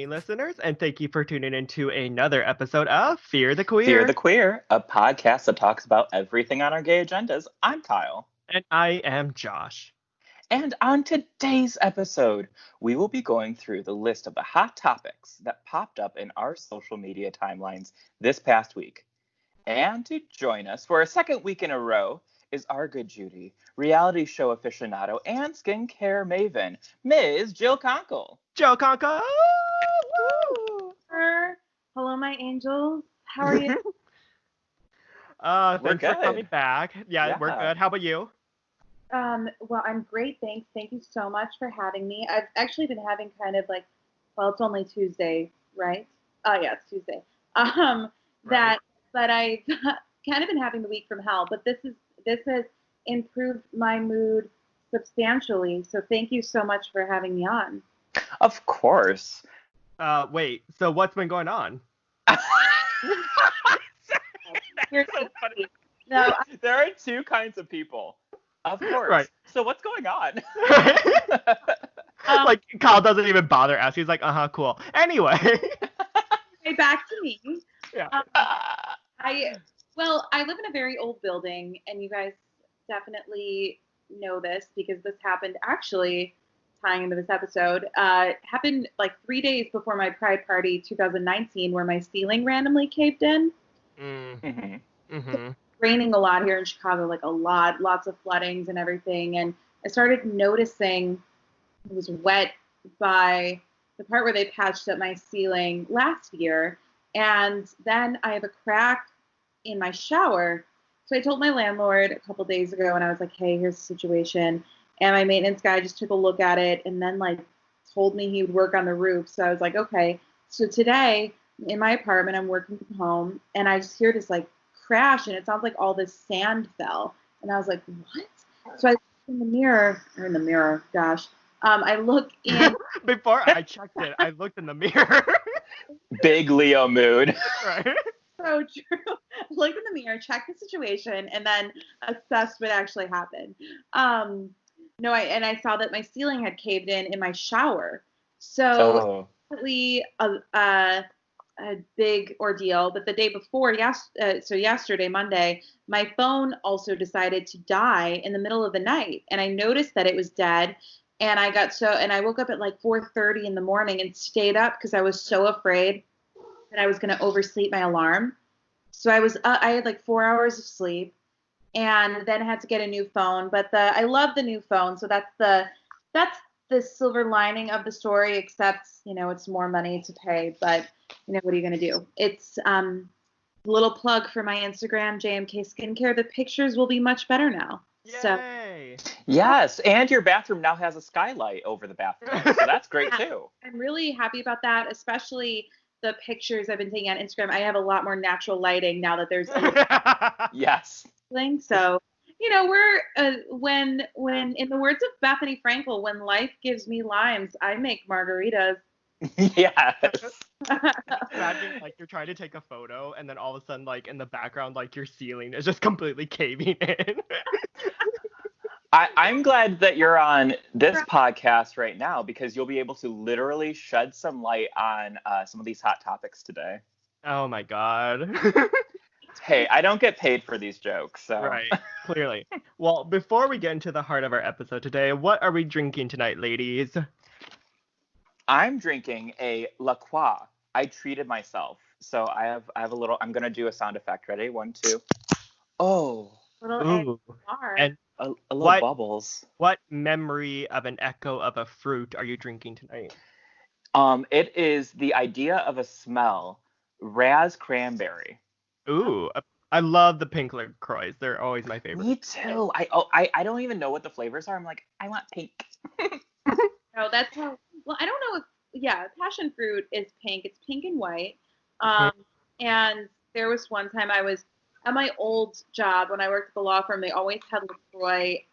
listeners, and thank you for tuning in to another episode of Fear the Queer. Fear the Queer, a podcast that talks about everything on our gay agendas. I'm Kyle. And I am Josh. And on today's episode, we will be going through the list of the hot topics that popped up in our social media timelines this past week. And to join us for a second week in a row is our good Judy, reality show aficionado and skincare maven, Ms. Jill Konkel. Jill Konkel! Hello, my angels. How are you? Thanks for coming back. Yeah, we're good. How about you? Well, I'm great, thanks. Thank you so much for having me. I've actually been having kind of like, well, it's only Tuesday, right? Yeah, it's Tuesday. But I've kind of been having the week from hell, but this has improved my mood substantially. So thank you so much for having me on. Of course. Wait, so what's been going on? You're so funny. No, there are two kinds of people. Of course. Right. So what's going on? Like, Kyle doesn't even bother asking. He's like, cool. Anyway. Okay, back to me. Yeah. I live in a very old building, and you guys definitely know this because this happened actually, tying into this episode, happened like 3 days before my Pride Party 2019 where my ceiling randomly caved in. Mm-hmm. It's raining a lot here in Chicago, like lots of floodings and everything. And I started noticing it was wet by the part where they patched up my ceiling last year. And then I have a crack in my shower. So I told my landlord a couple days ago, and I was like, hey, here's the situation. And my maintenance guy just took a look at it and then like told me he would work on the roof. So I was like, okay. So today in my apartment, I'm working from home, and I just hear this like crash, and it sounds like all this sand fell. And I was like, what? So I looked in the mirror, gosh. I look in. Before I checked it, I looked in the mirror. Big Leo mood. Right. So true. Looked in the mirror, checked the situation, and then assessed what actually happened. I saw that my ceiling had caved in my shower. So definitely a big ordeal. But the day before, yesterday, Monday, my phone also decided to die in the middle of the night, and I noticed that it was dead. And I woke up at like 4:30 in the morning and stayed up because I was so afraid that I was going to oversleep my alarm. So I had like 4 hours of sleep, and then had to get a new phone. But I love the new phone, so that's the silver lining of the story. Except it's more money to pay, but what are you going to do? It's a little plug for my Instagram, JMK Skincare. The pictures will be much better now. Yay! So, yes, and your bathroom now has a skylight over the bathroom, so that's great too. I'm really happy about that, especially the pictures I've been taking on Instagram. I have a lot more natural lighting now that there's yes. So, we're when in the words of Bethany Frankel, when life gives me limes, I make margaritas. Yes. Imagine like you're trying to take a photo, and then all of a sudden, like in the background, like your ceiling is just completely caving in. I'm glad that you're on this podcast right now because you'll be able to literally shed some light on some of these hot topics today. Oh my God. Hey, I don't get paid for these jokes, so. Right, clearly. Well, before we get into the heart of our episode today, what are we drinking tonight, ladies? I'm drinking a La Croix. I treated myself. So I have a little, I'm going to do a sound effect. Ready? 1, 2. Oh. Little and a little bubbles. What memory of an echo of a fruit are you drinking tonight? It is the idea of a smell. Raz cranberry. Ooh, I love the pink LaCroix. They're always my favorite. Me too. I don't even know what the flavors are. I'm like, I want pink. No, that's how. Well, I don't know if passion fruit is pink. It's pink and white. And there was one time I was at my old job when I worked at the law firm. They always had LaCroix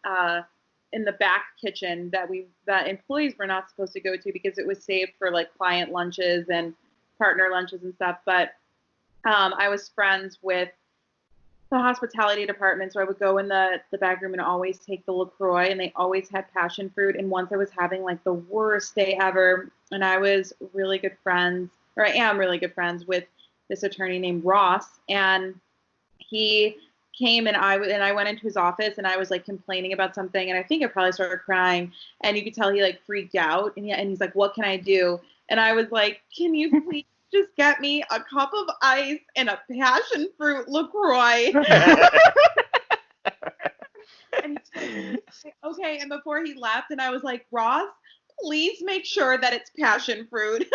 in the back kitchen that employees were not supposed to go to because it was saved for like client lunches and partner lunches and stuff. But I was friends with the hospitality department, so I would go in the back room and always take the LaCroix, and they always had passion fruit. And once I was having like the worst day ever, and I was really good friends, or I am really good friends with this attorney named Ross, and he came and I went into his office and I was like complaining about something, and I think I probably started crying, and you could tell he like freaked out, and he's like, "What can I do?" And I was like, "Can you please just get me a cup of ice and a passion fruit LaCroix?" And he's like, okay. And before he left, and I was like, "Ross, please make sure that it's passion fruit."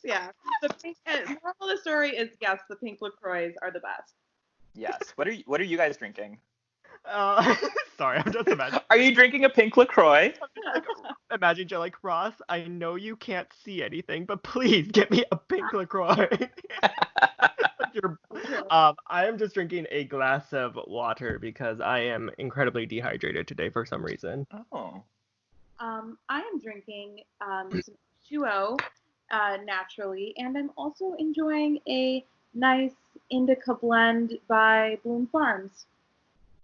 Yeah. Moral of the story is, yes, the pink LaCroix are the best. Yes. What are you guys drinking? Sorry, I'm just imagining. Are you drinking a pink LaCroix? Imagine you're like, Ross, I know you can't see anything, but please get me a pink LaCroix. I am just drinking a glass of water because I am incredibly dehydrated today for some reason. Oh. I am drinking some H2O naturally, and I'm also enjoying a nice indica blend by Bloom Farms.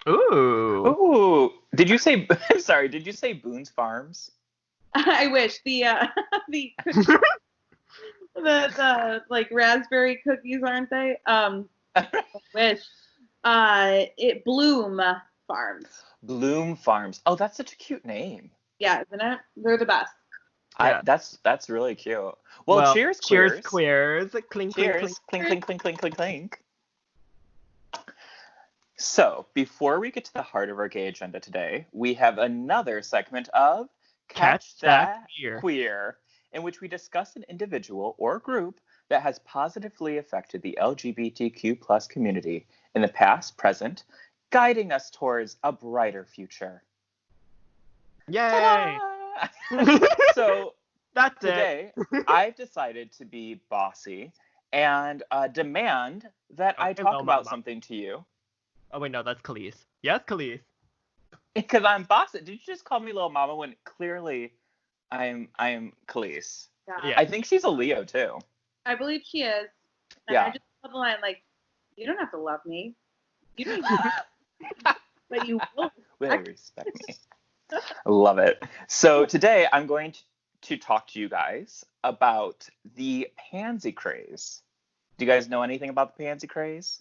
Ooh. Ooh. Did you say? Sorry. Did you say Boone's Farms? I wish the the like raspberry cookies, aren't they? I wish. It Bloom Farms. Bloom Farms. Oh, that's such a cute name. Yeah, isn't it? They're the best. Yeah. That's really cute. Well, cheers, queers. Cheers, queers. Clink, cheers. clink, clink, clink, clink, clink, clink. So, before we get to the heart of our gay agenda today, we have another segment of Catch That Queer, in which we discuss an individual or group that has positively affected the LGBTQ plus community in the past, present, guiding us towards a brighter future. Yay! So, that's today, I've decided to be bossy and demand that I talk about something to you. Oh, wait, no, that's Khalees. Yes, Khalees. Because I'm bossy. Did you just call me little mama when clearly I am Khalees? Yeah. I think she's a Leo, too. I believe she is. And yeah. I just love the line, like, you don't have to love me. You don't but you will respect me. I love it. So today I'm going to talk to you guys about the pansy craze. Do you guys know anything about the pansy craze?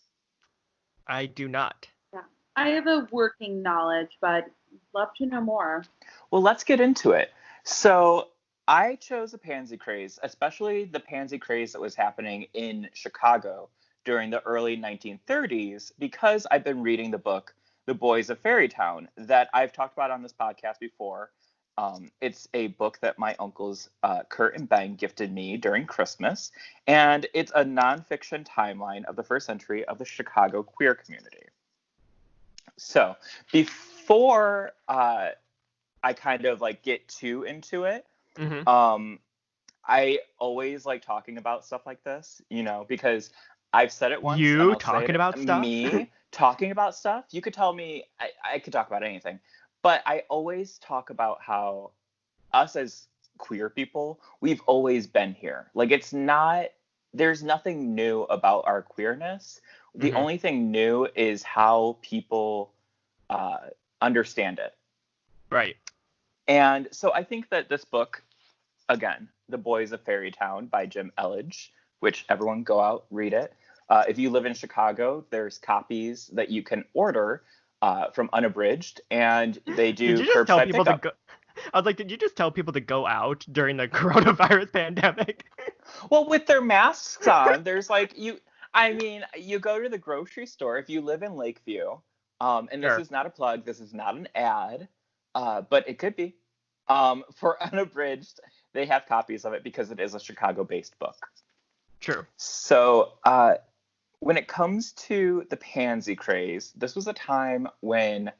I do not. Yeah. I have a working knowledge, but love to know more. Well, let's get into it. So I chose the pansy craze, especially the pansy craze that was happening in Chicago during the early 1930s, because I've been reading the book The Boys of Fairytown that I've talked about on this podcast before. It's a book that my uncles Kurt and Ben gifted me during Christmas, and it's a nonfiction timeline of the first century of the Chicago queer community. So before I kind of like get too into it, I always like talking about stuff like this, you know, because I've said it once. You talking about stuff? Me talking about stuff. You could tell me I could talk about anything. But I always talk about how us as queer people, we've always been here. Like, there's nothing new about our queerness. The only thing new is how people understand it. Right. And so I think that this book, again, The Boys of Fairytown by Jim Elledge, which everyone go out, read it. If you live in Chicago, there's copies that you can order from Unabridged, and they do curbside pickup. I was like, did you just tell people to go out during the coronavirus pandemic? Well, with their masks on, there's like you go to the grocery store if you live in Lakeview, and this is not a plug, this is not an ad, but it could be. For Unabridged, they have copies of it because it is a Chicago-based book. True. So, when it comes to the pansy craze, this was a time when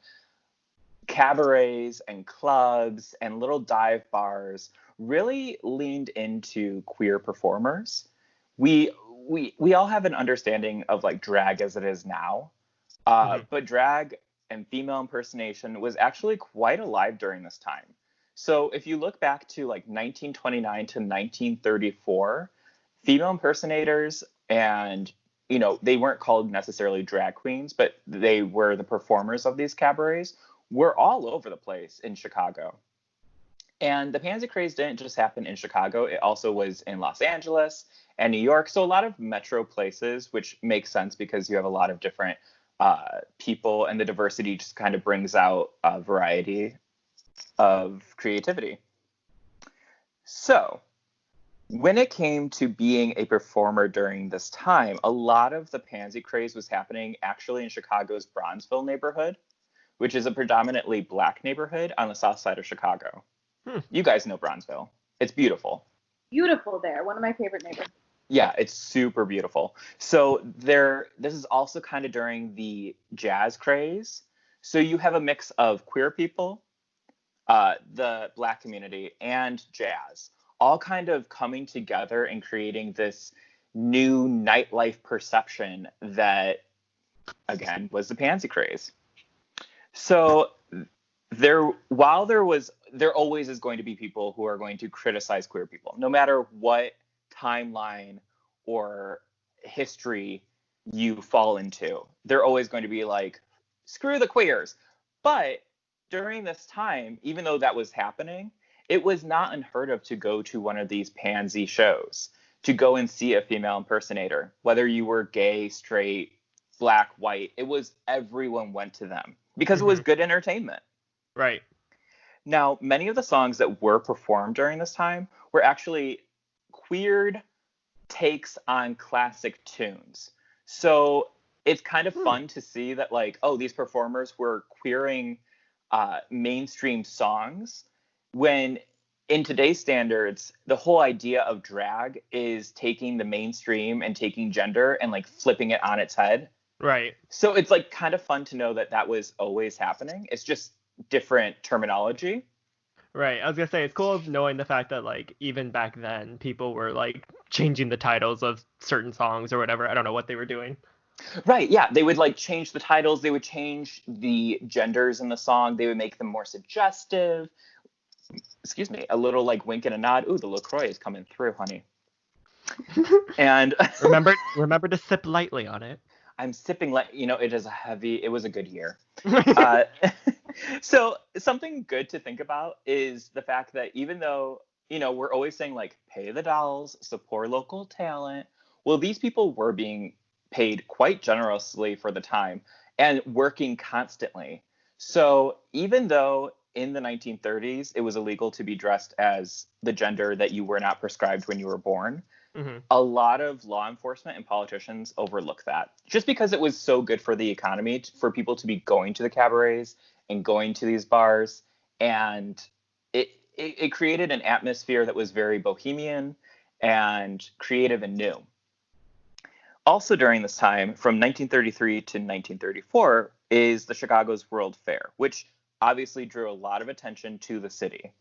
cabarets and clubs and little dive bars really leaned into queer performers. We all have an understanding of like drag as it is now, but drag and female impersonation was actually quite alive during this time. So if you look back to like 1929 to 1934, female impersonators and they weren't called necessarily drag queens, but they were the performers of these cabarets, were all over the place in Chicago. And the pansy craze didn't just happen in Chicago. It also was in Los Angeles and New York. So a lot of metro places, which makes sense because you have a lot of different people, and the diversity just kind of brings out a variety of creativity. So when it came to being a performer during this time, a lot of the pansy craze was happening actually in Chicago's Bronzeville neighborhood, which is a predominantly Black neighborhood on the south side of Chicago. You guys know Bronzeville. It's beautiful. Beautiful there. One of my favorite neighborhoods. Yeah, it's super beautiful. So this is also kind of during the jazz craze. So you have a mix of queer people, the Black community, and jazz, all kind of coming together and creating this new nightlife perception that, again, was the pansy craze. So there always is going to be people who are going to criticize queer people, no matter what timeline or history you fall into. They're always going to be like, screw the queers. But during this time, even though that was happening, it was not unheard of to go to one of these pansy shows, to go and see a female impersonator, whether you were gay, straight, Black, white. It was, everyone went to them because it was good entertainment. Right. Now, many of the songs that were performed during this time were actually queered takes on classic tunes. So it's kind of fun to see that, like, oh, these performers were queering mainstream songs, when in today's standards, the whole idea of drag is taking the mainstream and taking gender and like flipping it on its head. Right. So it's like kind of fun to know that that was always happening. It's just different terminology. Right. I was gonna say it's cool knowing the fact that like even back then people were like changing the titles of certain songs or whatever. I don't know what they were doing. Right. Yeah. They would like change the titles. They would change the genders in the song. They would make them more suggestive. Excuse me. A little like wink and a nod. Ooh, the LaCroix is coming through, honey. And remember to sip lightly on it. I'm sipping it was a good year. So something good to think about is the fact that even though, we're always saying like pay the dolls, support local talent. Well, these people were being paid quite generously for the time and working constantly. So even though in the 1930s it was illegal to be dressed as the gender that you were not prescribed when you were born, a lot of law enforcement and politicians overlook that just because it was so good for the economy for people to be going to the cabarets and going to these bars. And it created an atmosphere that was very bohemian and creative and new. Also during this time, from 1933 to 1934, is the Chicago's World Fair, which obviously drew a lot of attention to the city.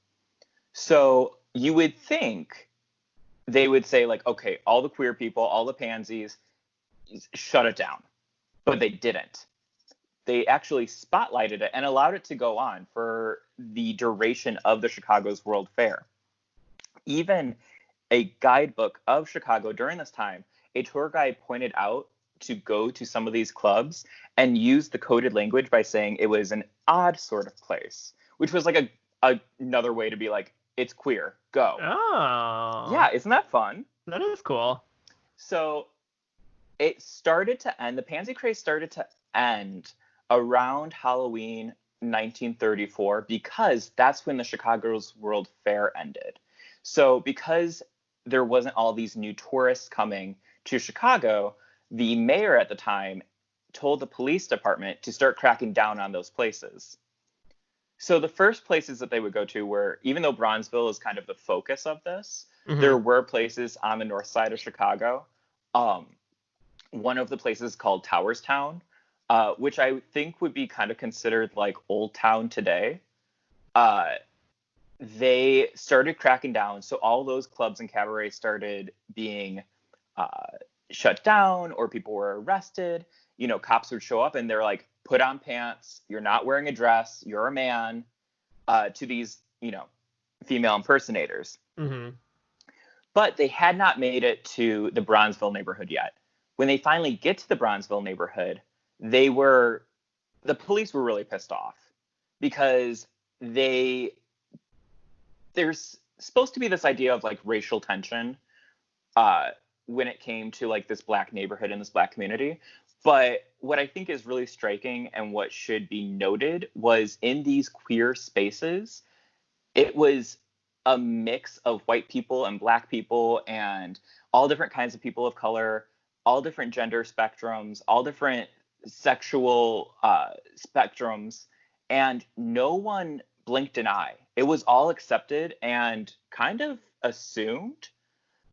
So you would think they would say like, okay, all the queer people, all the pansies, shut it down. But they didn't. They actually spotlighted it and allowed it to go on for the duration of the Chicago's World Fair. Even a guidebook of Chicago during this time, a tour guide pointed out to go to some of these clubs and use the coded language by saying it was an odd sort of place, which was like another way to be like, it's queer, go. Oh. Yeah, isn't that fun? That is cool. So it started to end, the pansy craze started to end around Halloween 1934 because that's when the Chicago's World Fair ended. So because there wasn't all these new tourists coming to Chicago, the mayor at the time told the police department to start cracking down on those places. So the first places that they would go to were, even though Bronzeville is kind of the focus of this, there were places on the north side of Chicago. One of the places called Towerstown, which I think would be kind of considered like Old Town today. They started cracking down. So all those clubs and cabarets started being shut down, or people were arrested. Cops would show up and they're like, put on pants, you're not wearing a dress, you're a man, to these, female impersonators. But they had not made it to the Bronzeville neighborhood yet. when they finally get to the Bronzeville neighborhood, the police were really pissed off because there's supposed to be this idea of like racial tension when it came to like this Black neighborhood and this Black community. But what I think is really striking and what should be noted was in these queer spaces, it was a mix of white people and Black people and all different kinds of people of color, all different gender spectrums, all different sexual spectrums, and no one blinked an eye. It was all accepted and kind of assumed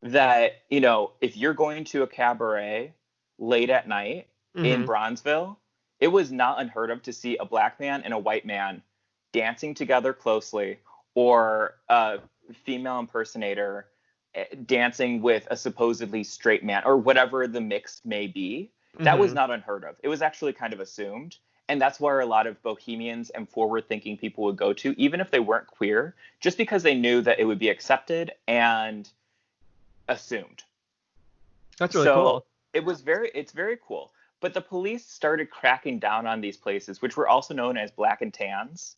that, you know, if you're going to a cabaret late at night in Bronzeville, it was not unheard of to see a Black man and a white man dancing together closely, or a female impersonator dancing with a supposedly straight man, or whatever the mix may be. That was not unheard of. It was actually kind of assumed. And that's where a lot of bohemians and forward-thinking people would go to, even if they weren't queer, just because they knew that it would be accepted and assumed. That's really cool. It's very cool. But the police started cracking down on these places, which were also known as Black and Tans.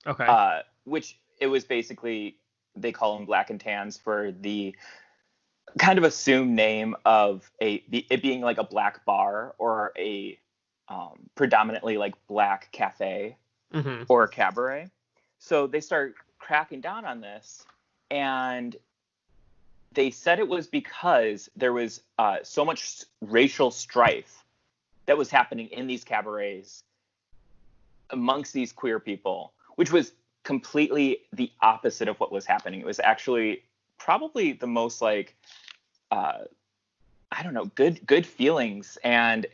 Okay. Which it was basically, they call them Black and Tans for the kind of assumed name of it being like a Black bar or a predominantly like Black cafe or a cabaret. So they start cracking down on this, and they said it was because there was so much racial strife that was happening in these cabarets amongst these queer people, which was completely the opposite of what was happening. It was actually probably the most like, I don't know, good feelings and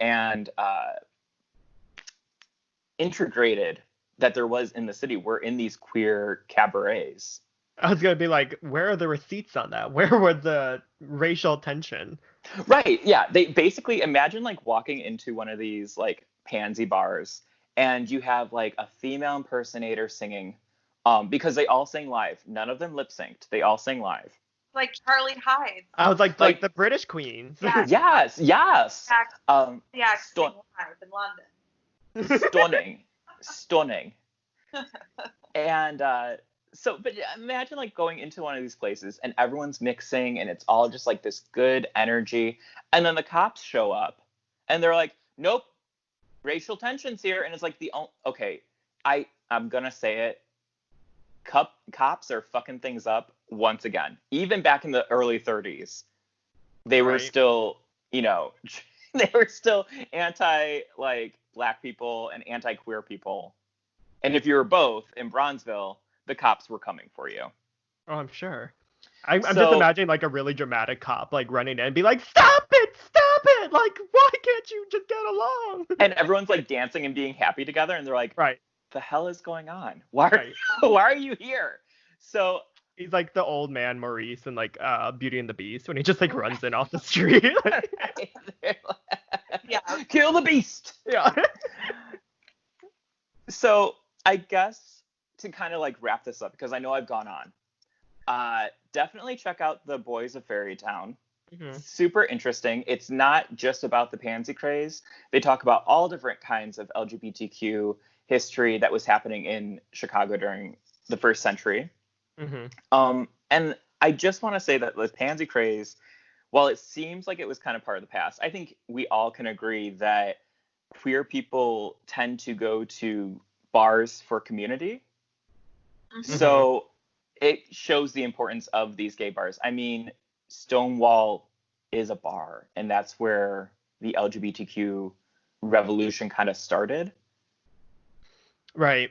integrated that there was in the city were in these queer cabarets. I was going to be like, where are the receipts on that? Where were the racial tension? Right. Yeah. They basically, imagine like walking into one of these like pansy bars, and you have like a female impersonator singing, because they all sang live. None of them lip synced. They all sang live. Like Charlie Hyde. I was like the British queens. Yeah. Yes. Yeah. Live in London. Stunning. And but imagine like going into one of these places and everyone's mixing and it's all just like this good energy, and then the cops show up and they're like, nope, racial tensions here. And it's like I'm gonna say it, cops are fucking things up once again. Even back in the early 30s, they were still, they were still anti like Black people and anti queer people, and if you were both in Bronzeville, the cops were coming for you. Oh, I'm sure. I'm just imagining like a really dramatic cop like running in and be like, stop it! Like, why can't you just get along? And everyone's like dancing and being happy together, and they're like, right, the hell is going on? Why are you here? So he's like the old man Maurice in like Beauty and the Beast when he just like runs in off the street. Yeah, kill the beast. Yeah. So I guess to kind of like wrap this up, because I know I've gone on, definitely check out The Boys of Fairytown. Super interesting. It's not just about the pansy craze. They talk about all different kinds of LGBTQ history that was happening in Chicago during the first century. And I just want to say that the pansy craze, while it seems like it was kind of part of the past, I think we all can agree that queer people tend to go to bars for community. So it shows the importance of these gay bars. I mean, Stonewall is a bar, and that's where the LGBTQ revolution kind of started. Right.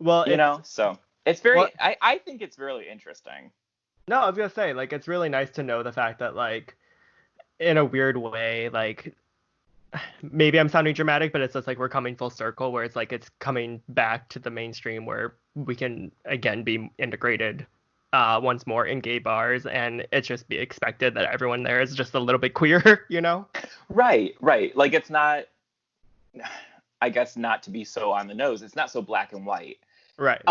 Well, so it's very, I think it's really interesting. No, I was going to say, like, it's really nice to know the fact that, like, in a weird way, like, maybe I'm sounding dramatic, but it's just like we're coming full circle, where it's like it's coming back to the mainstream where we can again be integrated once more in gay bars, and it's just be expected that everyone there is just a little bit queer, Right. Like, it's not, I guess, not to be so on the nose, it's not so black and white. Right.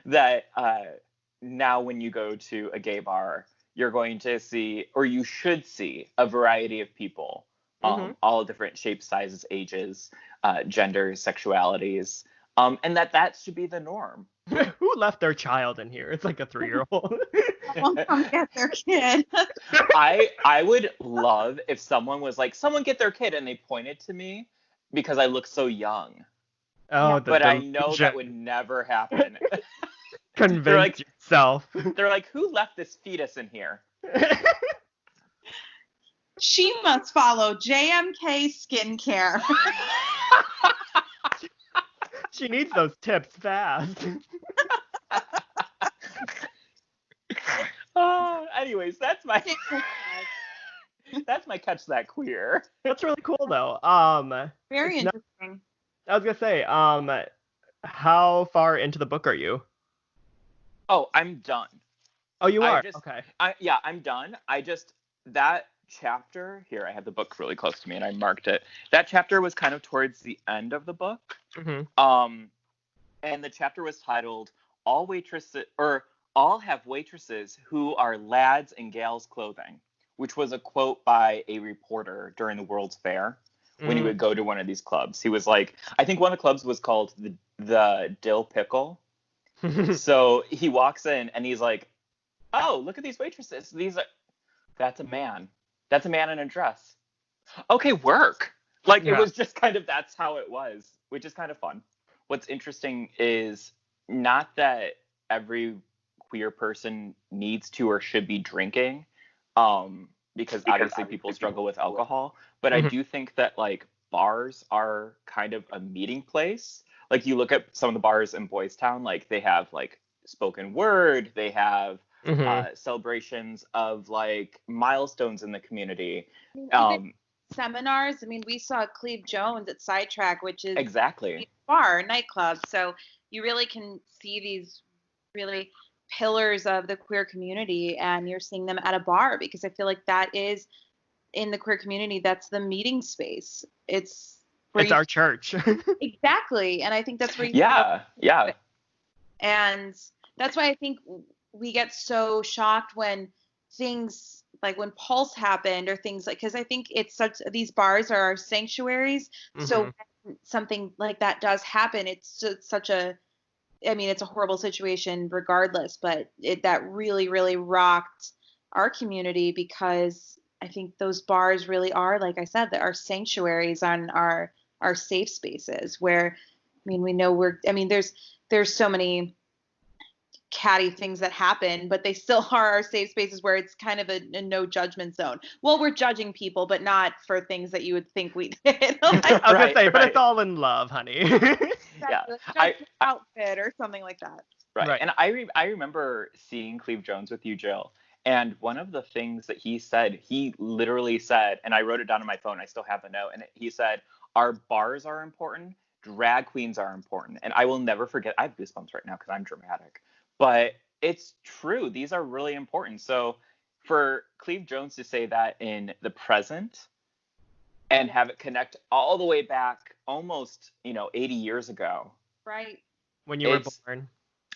That now when you go to a gay bar, you're going to see, or you should see, a variety of people, all different shapes, sizes, ages, genders, sexualities, and that should be the norm. Who left their child in here? It's like a 3-year-old. Someone come get their kid. I would love if someone was like, someone get their kid, and they pointed to me because I look so young. Oh, but I know that would never happen. Convince yourself. They're like, who left this fetus in here? She must follow JMK skincare. She needs those tips fast. Anyways, that's my catch that queer. That's really cool though. Very interesting. I was gonna say, how far into the book are you? Oh, I'm done. Oh, you are? Okay. I'm done. That chapter, here, I have the book really close to me and I marked it. That chapter was kind of towards the end of the book. Mm-hmm. And the chapter was titled, All Have Waitresses Who Are Lads in Gals Clothing, which was a quote by a reporter during the World's Fair when he would go to one of these clubs. He was like, I think one of the clubs was called the Dill Pickle. So he walks in and he's like, oh, look at these waitresses. That's a man. That's a man in a dress. Okay, work. Like, It was just kind of, that's how it was, which is kind of fun. What's interesting is not that every queer person needs to or should be drinking, because obviously people struggle with alcohol, but I do think that, like, bars are kind of a meeting place. Like, you look at some of the bars in Boys Town, like, they have, like, spoken word, they have celebrations of, like, milestones in the community. Seminars. I mean, we saw Cleve Jones at Sidetrack, which is exactly a bar, nightclub. So you really can see these really pillars of the queer community, and you're seeing them at a bar, because I feel like that is, in the queer community, that's the meeting space. It's our church. Exactly. And I think that's where and that's why I think we get so shocked when things like when Pulse happened, or things like, because I think these bars are our sanctuaries. So when something like that does happen, it's a horrible situation regardless, but that really, really rocked our community, because I think those bars really are, like I said, that our sanctuaries and our safe spaces where, we know there's so many catty things that happen, but they still are our safe spaces where it's kind of a no judgment zone. Well, we're judging people, but not for things that you would think we did. I was gonna say, but it's all in love, honey. Outfit or something like that. Right. And I remember seeing Cleve Jones with you, Jill. And one of the things that he literally said, and I wrote it down on my phone, I still have the note, and he said, our bars are important, drag queens are important. And I will never forget, I have goosebumps right now because I'm dramatic. But it's true. These are really important. So for Cleve Jones to say that in the present and have it connect all the way back almost, 80 years ago. Right. When you were born.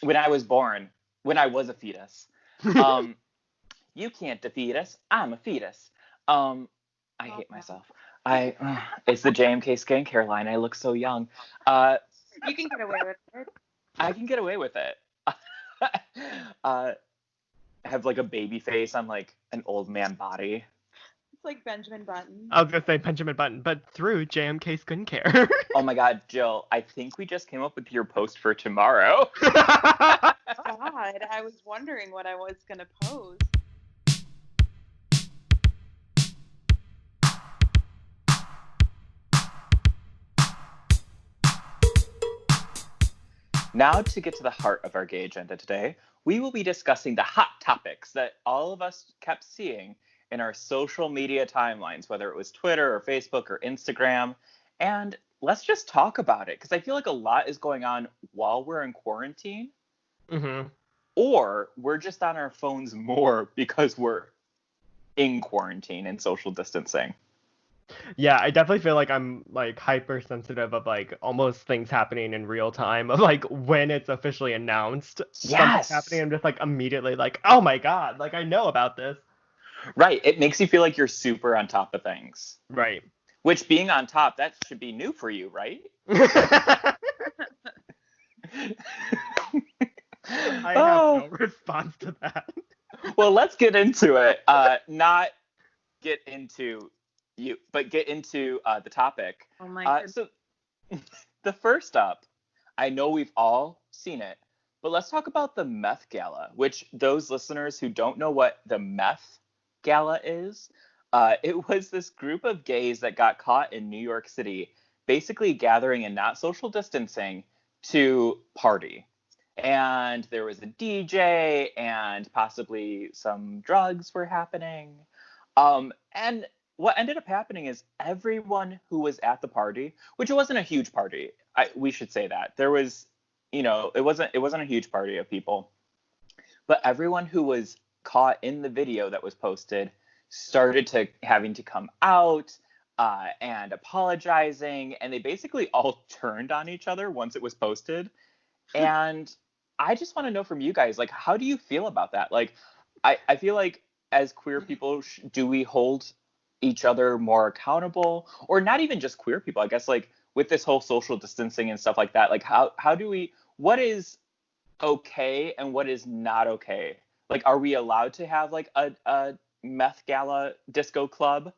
When I was born. When I was a fetus. You can't defeat us. I'm a fetus. I hate myself. It's the JMK skincare line. I look so young. You can get away with it. I can get away with it. Have like a baby face on like an old man body. It's like Benjamin Button. I was gonna say Benjamin Button, but through JMK skincare. Oh my God, Jill! I think we just came up with your post for tomorrow. God, I was wondering what I was gonna post. Now, to get to the heart of our gay agenda today, we will be discussing the hot topics that all of us kept seeing in our social media timelines, whether it was Twitter or Facebook or Instagram. And let's just talk about it, because I feel like a lot is going on while we're in quarantine. Or we're just on our phones more because we're in quarantine and social distancing. Yeah, I definitely feel like I'm like hypersensitive of like almost things happening in real time of like when it's officially announced something's happening. Yes. I'm just like immediately like, oh my God, like I know about this. Right. It makes you feel like you're super on top of things. Right. Which being on top, that should be new for you, right? I have Oh. no response to that. Well, let's get into it. Not get into you, but get into the topic. Oh my goodness. So the first up, I know we've all seen it, but let's talk about the Meth Gala, which those listeners who don't know what the Meth Gala is, it was this group of gays that got caught in New York City, basically gathering and not social distancing to party. And there was a DJ and possibly some drugs were happening. And what ended up happening is everyone who was at the party, which it wasn't a huge party, we should say that there was, it wasn't a huge party of people, but everyone who was caught in the video that was posted started to having to come out and apologizing, and they basically all turned on each other once it was posted. And I just want to know from you guys, like, how do you feel about that? Like, I feel like as queer people, do we hold each other more accountable, or not even just queer people? I guess like with this whole social distancing and stuff like that, like how do we, what is okay and what is not okay? Like, are we allowed to have like a meth gala disco club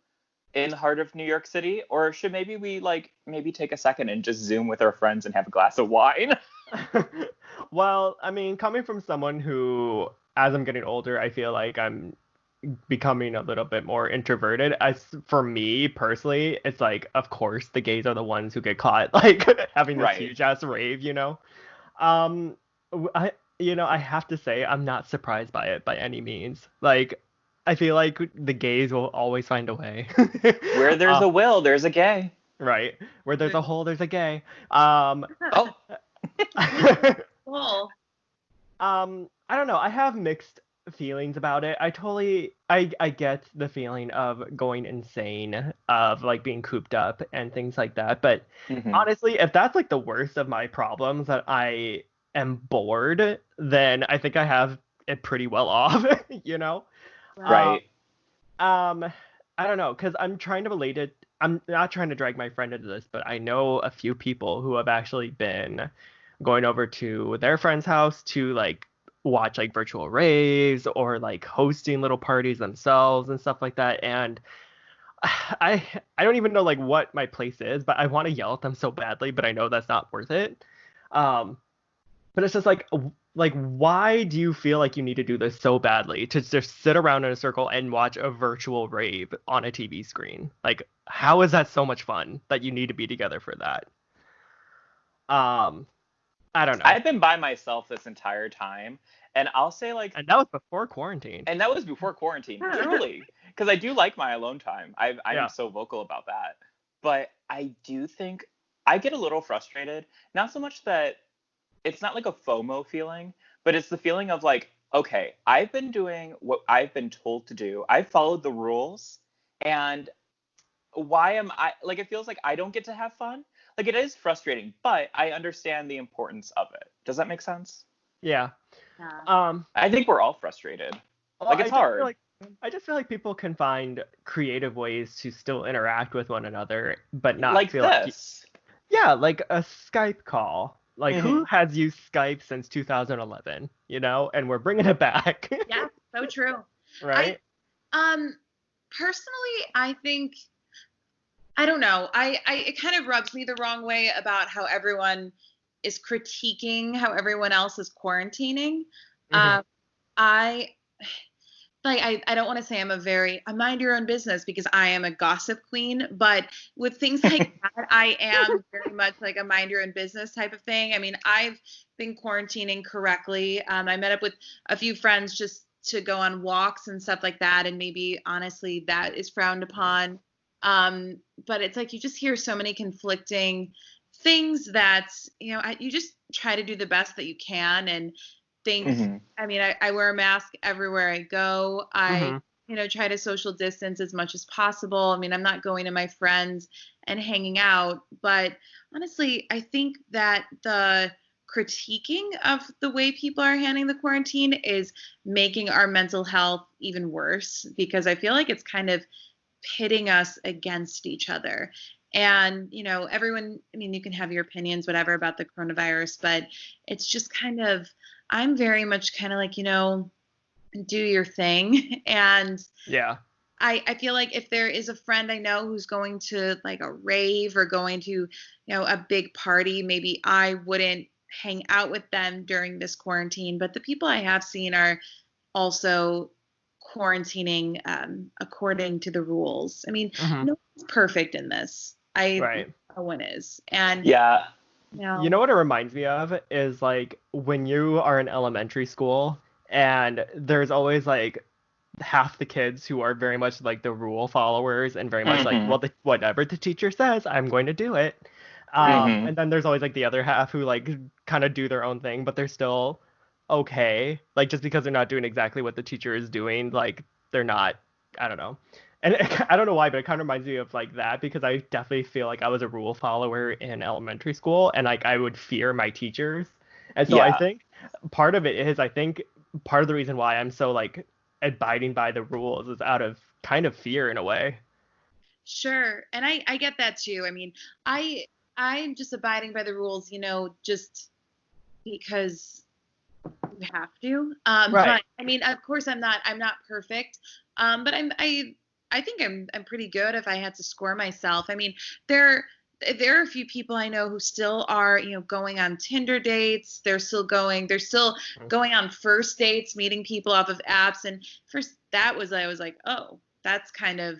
in the heart of New York City, or should maybe we like maybe take a second and just Zoom with our friends and have a glass of wine? Well, I mean, coming from someone who, as I'm getting older, I feel like I'm becoming a little bit more introverted. As for me personally, it's like, of course, the gays are the ones who get caught, like having this Right. huge ass rave, you know. Um, I have to say, I'm not surprised by it by any means. Like, I feel like the gays will always find a way. Where there's uh, a will, there's a gay. right. Where there's a hole, there's a gay. Um, Oh. Cool. I don't know. I have mixed feelings about it. I get the feeling of going insane, of like being cooped up and things like that. But Mm-hmm. honestly, if that's like the worst of my problems, that I am bored, then I think I have it pretty well off, you know? Um, Right. um, I don't know, because I'm trying to relate it. I'm not trying to drag my friend into this, but I know a few people who have actually been going over to their friend's house to like watch like virtual raves or like hosting little parties themselves and stuff like that. And I don't even know like what my place is, but I want to yell at them so badly, but I know that's not worth it. Um, but it's just like why do you feel like you need to do this so badly to just sit around in a circle and watch a virtual rave on a TV screen? Like how is that so much fun that you need to be together for that? Um, I don't know. I've been by myself this entire time, and I'll say like, And that was before quarantine. and that was before quarantine, truly, because I do like my alone time. I'm Yeah. so vocal about that, but I do think I get a little frustrated. Not so much that it's not like a FOMO feeling, but it's the feeling of like, okay, I've been doing what I've been told to do. I've followed the rules, and why am I like, it feels like I don't get to have fun. Like, it is frustrating, but I understand the importance of it. Does that make sense? Yeah. Yeah. I think we're all frustrated. Well, Like, it's hard. I just feel like people can find creative ways to still interact with one another, but not Like feel like this. yeah, like a Skype call. Like who Mhm. has used Skype since 2011, you know? And we're bringing it back. Yeah, so true. Right? Personally, I think, I don't know. It kind of rubs me the wrong way about how everyone is critiquing how everyone else is quarantining. Mhm. I I don't want to say I mind your own business because I am a gossip queen, but with things like that, I am very much like a mind your own business type of thing. I mean, I've been quarantining correctly. I met up with a few friends just to go on walks and stuff like that, and maybe honestly that is frowned upon. But it's like you just hear so many conflicting things that, you just try to do the best that you can and think. Mhm. I mean, I wear a mask everywhere I go. I Mhm. try to social distance as much as possible. I mean, I'm not going to my friends and hanging out, but honestly, I think that the critiquing of the way people are handling the quarantine is making our mental health even worse, because I feel like it's kind of pitting us against each other. And, everyone, I mean, you can have your opinions, whatever, about the coronavirus, but it's just kind of, I'm very much kind of like, do your thing. And Yeah. I feel like if there is a friend I know who's going to like a rave or going to, a big party, maybe I wouldn't hang out with them during this quarantine. But the people I have seen are also quarantining according to the rules. I mean, no one's perfect in this. Right. No one is. And yeah. You know what it reminds me of is like when you are in elementary school and there's always like half the kids who are very much like the rule followers and very much like, well, whatever the teacher says, I'm going to do it. And then there's always like the other half who like kind of do their own thing, but they're still okay. Like just because they're not doing exactly what the teacher is doing, like they're not, I don't know. And I don't know why, but it kind of reminds me of like that because I definitely feel like I was a rule follower in elementary school and like I would fear my teachers. And so I think part of it is, I think part of the reason why I'm so like abiding by the rules is out of kind of fear in a way. Sure. And I get that too. I mean, I'm just abiding by the rules, just because you have to. Right. But I mean, of course I'm not perfect. But I think I'm pretty good if I had to score myself. I mean, there are a few people I know who still are, going on Tinder dates. They're still going on first dates, meeting people off of apps. And first I was like, oh, that's kind of,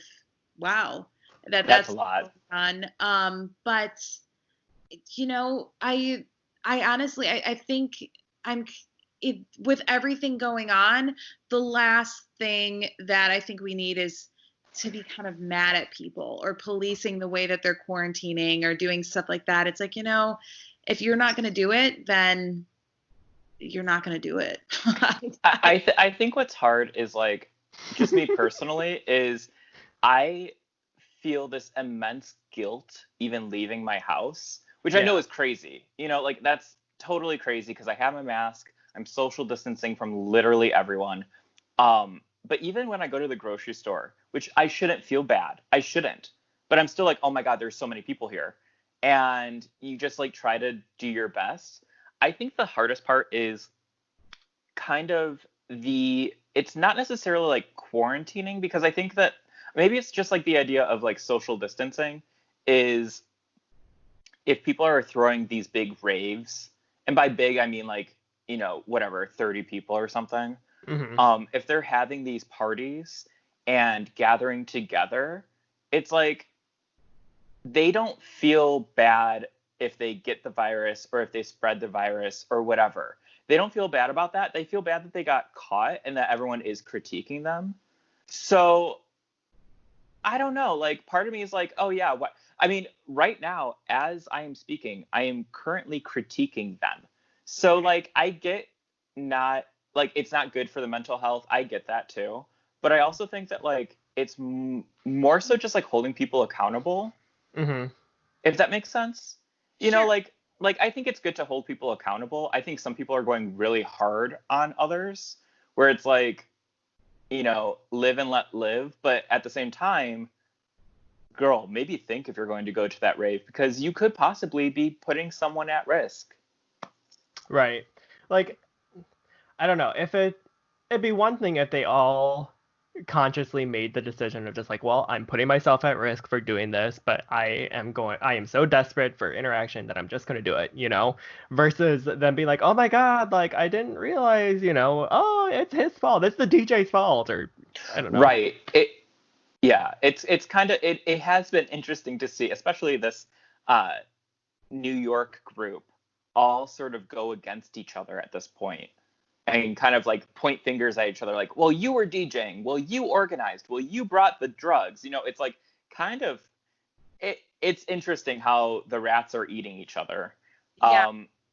wow. That's a lot. fun. But I honestly, I think with everything going on, the last thing that I think we need is to be kind of mad at people or policing the way that they're quarantining or doing stuff like that. It's like, if you're not going to do it, then you're not going to do it. I think what's hard is like, just me personally, is I feel this immense guilt even leaving my house, which I know is crazy. Like that's totally crazy because I have my mask. I'm social distancing from literally everyone. But even when I go to the grocery store, which I shouldn't feel bad, I shouldn't, but I'm still like, oh my God, there's so many people here. And you just like try to do your best. I think the hardest part is kind of it's not necessarily like quarantining, because I think that maybe it's just like the idea of like social distancing is if people are throwing these big raves, and by big, I mean like, whatever, 30 people or something. If they're having these parties and gathering together, it's like they don't feel bad if they get the virus or if they spread the virus or whatever. They don't feel bad about that. They feel bad that they got caught and that everyone is critiquing them. So I don't know. Like part of me is like, oh yeah, what? I mean, right now, as I am speaking, I am currently critiquing them. So like I get not like it's not good for the mental health. I get that too. But I also think that like it's more so just like holding people accountable. If that makes sense. Like I think it's good to hold people accountable. I think some people are going really hard on others where it's like, live and let live. But at the same time, girl, maybe think if you're going to go to that rave, because you could possibly be putting someone at risk. Right. Like, I don't know. It'd be one thing if they all consciously made the decision of just like, well, I'm putting myself at risk for doing this, but I am so desperate for interaction that I'm just going to do it, versus them being like, oh my God, like I didn't realize, oh, it's his fault. It's the DJ's fault, or I don't know. Right. It's kind of, it has been interesting to see, especially this New York group all sort of go against each other at this point and kind of like point fingers at each other like, well, you were DJing, well, you organized, well, you brought the drugs. It's like kind of it's interesting how the rats are eating each other.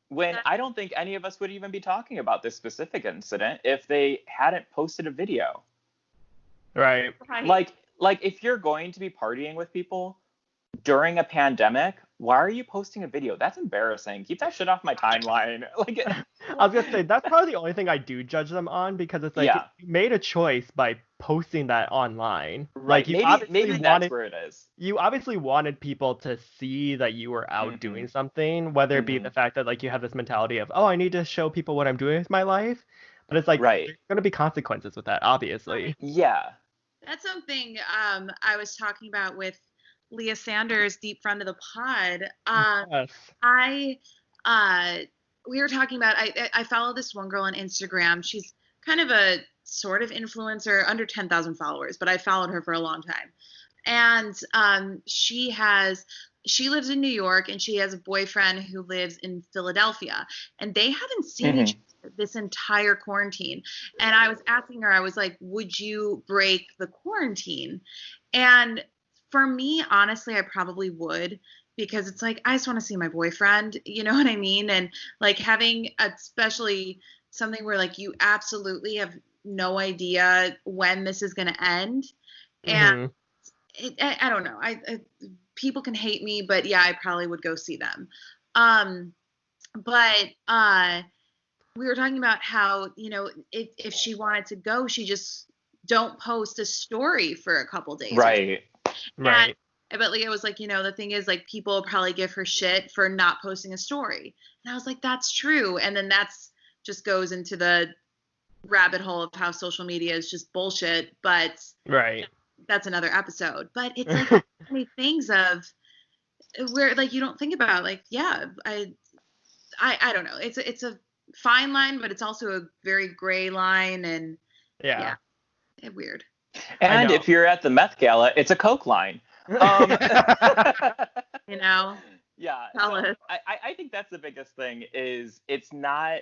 When I don't think any of us would even be talking about this specific incident if they hadn't posted a video. Right. Right. Like if you're going to be partying with people during a pandemic, why are you posting a video? That's embarrassing. Keep that shit off my timeline. Like, I was gonna say that's probably the only thing I do judge them on, because it's like yeah, you made a choice by posting that online. Like right. Maybe that's where it is. you obviously wanted people to see that you were out Mm-hmm. doing something, whether it be Mm-hmm. the fact that like you have this mentality of, oh, I need to show people what I'm doing with my life, but it's like Right. there's gonna be consequences with that, obviously. Yeah. That's something I was talking about with Leah Sanders, deep friend of the pod. Yes. I we were talking about I follow this one girl on Instagram. She's kind of a sort of influencer, under 10,000 followers, but I followed her for a long time. And she lives in New York, and she has a boyfriend who lives in Philadelphia, and they haven't seen each Mm-hmm. other this entire quarantine. And I was asking her, I was like, would you break the quarantine? And for me, honestly, I probably would, because it's like I just want to see my boyfriend, you know what I mean? And like having especially something where like you absolutely have no idea when this is going to end. And Hmm. I don't know. People can hate me, but yeah, I probably would go see them. Um, but we were talking about how, you know, if she wanted to go, she just don't post a story for a couple days. Right. And Right. but Leah was like, you know, the thing is like people probably give her shit for not posting a story. And I was like, that's true. And then that's just goes into the rabbit hole of how social media is just bullshit. But Right. that's another episode. But it's like so many things of where like you don't think about like, yeah, I don't know. It's a fine line, but it's also a very gray line, and Yeah. yeah, weird. I And know. if you're at the Meth Gala, it's a Coke line. Um, You know, yeah. tell So us. I think that's the biggest thing is it's not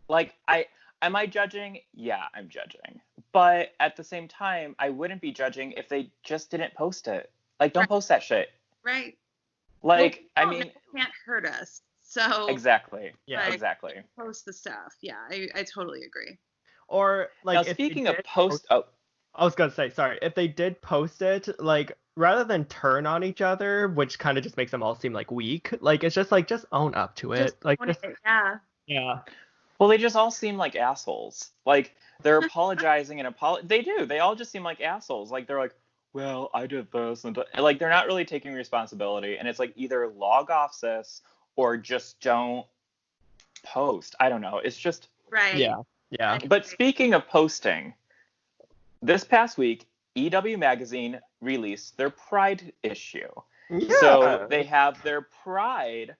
like am I judging? Yeah, I'm judging. But at the same time, I wouldn't be judging if they just didn't post it. Like, don't Right, post that shit. right. Well, Like, we I don't know, mean, it can't hurt us. So exactly. Yeah. like Exactly. post the stuff. Yeah, I totally agree. Or Now, like if they speaking of did post, post, I was gonna say, sorry, if they did post it, like rather than turn on each other, which kind of just makes them all seem like weak, like it's just like just own up to Just it. Like own just it. Yeah. yeah. well, they just all seem like assholes. Like, they're apologizing and they do. They all just seem like assholes. Like, they're like, well, I did this. And like, they're not really taking responsibility. And it's like either log off, sis, or just don't post. I don't know. It's just, Right. Yeah. Yeah. I but agree. speaking of posting, this past week, EW Magazine released their Pride issue. So Yeah. they have their Pride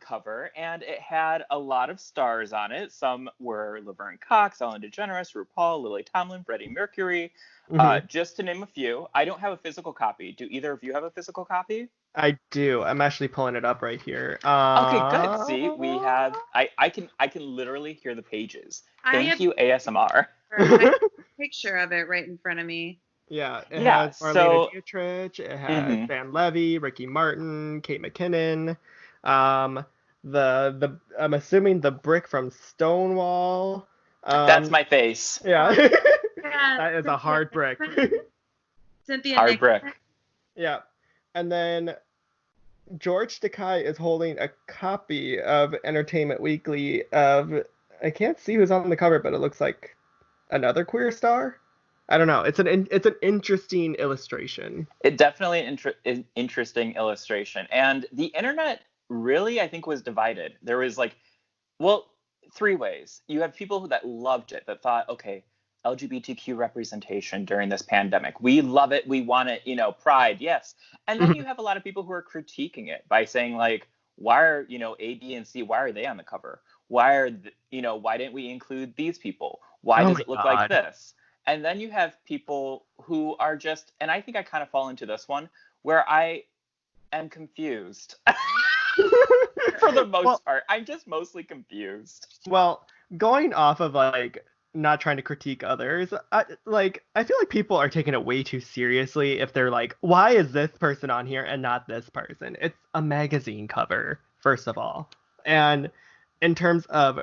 cover, and it had a lot of stars on it. Some were Laverne Cox, Ellen DeGeneres, RuPaul, Lily Tomlin, Freddie Mercury, Hmm. just to name a few. I don't have a physical copy. Do either of you have a physical copy? I do. I'm actually pulling it up right here. Okay, good. See, we have. I can literally hear the pages. I Thank have you, ASMR. a picture of it right in front of me. Yeah, it Yeah. has Marlena So. Dietrich, it has Mhm. Sam Levy, Ricky Martin, Kate McKinnon, um, the I'm assuming the brick from Stonewall. That's Um, my face. yeah, Yeah, that is a Cynthia hard brick. Nixon. Cynthia Hard brick. Nixon. Yeah, and then George Takei is holding a copy of Entertainment Weekly of, I can't see who's on the cover, but it looks like another queer star. I don't know. It's an interesting illustration. It definitely an interesting illustration. And the internet really, I think, was divided. There was like, well, three ways. You have people that loved it, that thought, okay, LGBTQ representation during this pandemic. We love it. We want it, pride, yes. And then you have a lot of people who are critiquing it by saying, like, why are, A, B, and C, why are they on the cover? Why why didn't we include these people? Why Oh does my it look like God. this? And then you have people who are just, and I think I kind of fall into this one, where I am confused. For the Well, most part, I'm just mostly confused. well, going off of like not trying to critique others, I feel like people are taking it way too seriously if they're like, why is this person on here and not this person? It's a magazine cover, first of all. And in terms of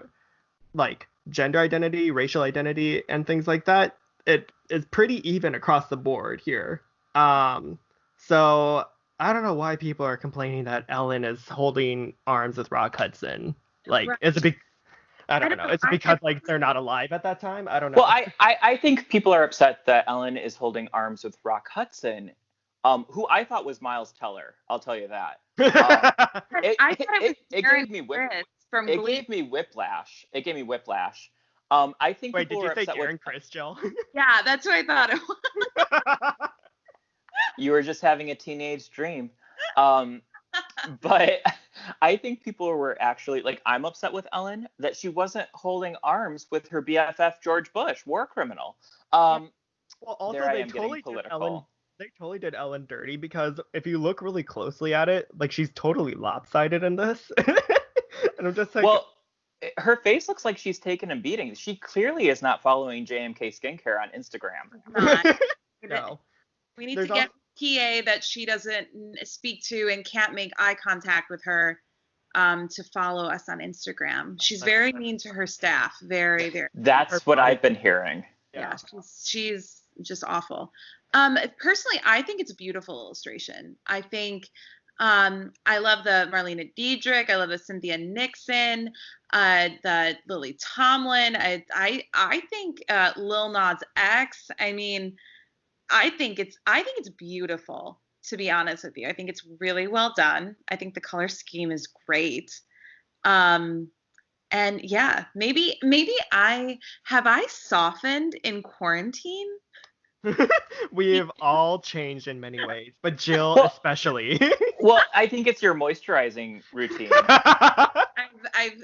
like gender identity, racial identity, and things like that, is pretty even across the board here. So I don't know why people are complaining that Ellen is holding arms with Rock Hudson. Like, Right. is it I don't know. know. Is it because like they're not alive at that time? I don't know. Well, I think people are upset that Ellen is holding arms with Rock Hudson, who I thought was Miles Teller. I'll tell you that. I thought it was gave me from it Glee. gave me whiplash. It gave me whiplash. I think Wait, people did you were say upset Darren with. Criss, Jill? Yeah, that's what I thought it was. You were just having a teenage dream. But I think people were actually like, I'm upset with Ellen that she wasn't holding arms with her BFF George Bush, war criminal. Well, also there I they am totally getting did Ellen. political. They totally did Ellen dirty because if you look really closely at it, like she's totally lopsided in this. And I'm just like, Well, her face looks like she's taken a beating. She clearly is not following JMK Skincare on Instagram. no. We need to get PA that she doesn't speak to and can't make eye contact with her to follow us on Instagram. She's very mean to her staff. Very, very. That's what I've been hearing. Yeah, she's just awful. Personally, I think it's a beautiful illustration. I think I love the Marlena Diedrich. I love the Cynthia Nixon, the Lily Tomlin. I think Lil Nas X. I mean, I think it's beautiful, to be honest with you. I think it's really well done. I think the color scheme is great. And yeah, maybe I softened in quarantine. We've all changed in many ways, but Jill especially. Well, I think it's your moisturizing routine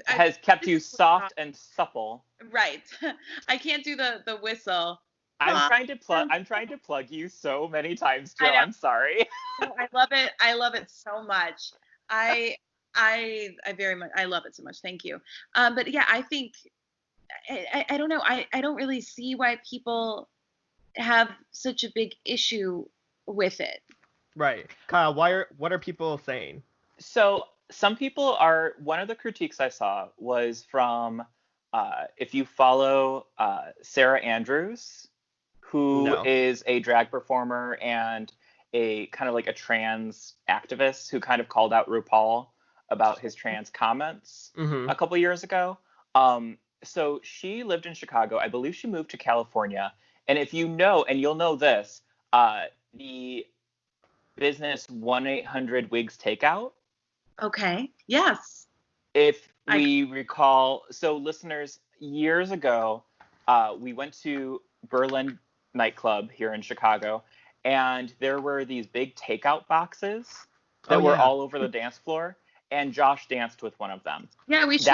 has kept you soft and supple. Right. I can't do the whistle. I'm trying to plug you so many times, Jill. I'm sorry. No, I love it. I love it so much. I very much love it so much. Thank you. But yeah, I think I don't know. I don't really see why people have such a big issue with it. Right. Kyle, what are people saying? So some people are, one of the critiques I saw was from, if you follow Sarah Andrews, who is a drag performer and a kind of like a trans activist who kind of called out RuPaul about his trans comments a couple years ago. So she lived in Chicago. I believe she moved to California. And if you know, and you'll know this, the business 1-800-WIGS takeout. Okay. Yes. If we recall, so listeners, years ago, we went to Berlin nightclub here in Chicago, and there were these big takeout boxes that were all over the dance floor, and Josh danced with one of them. Yeah, we should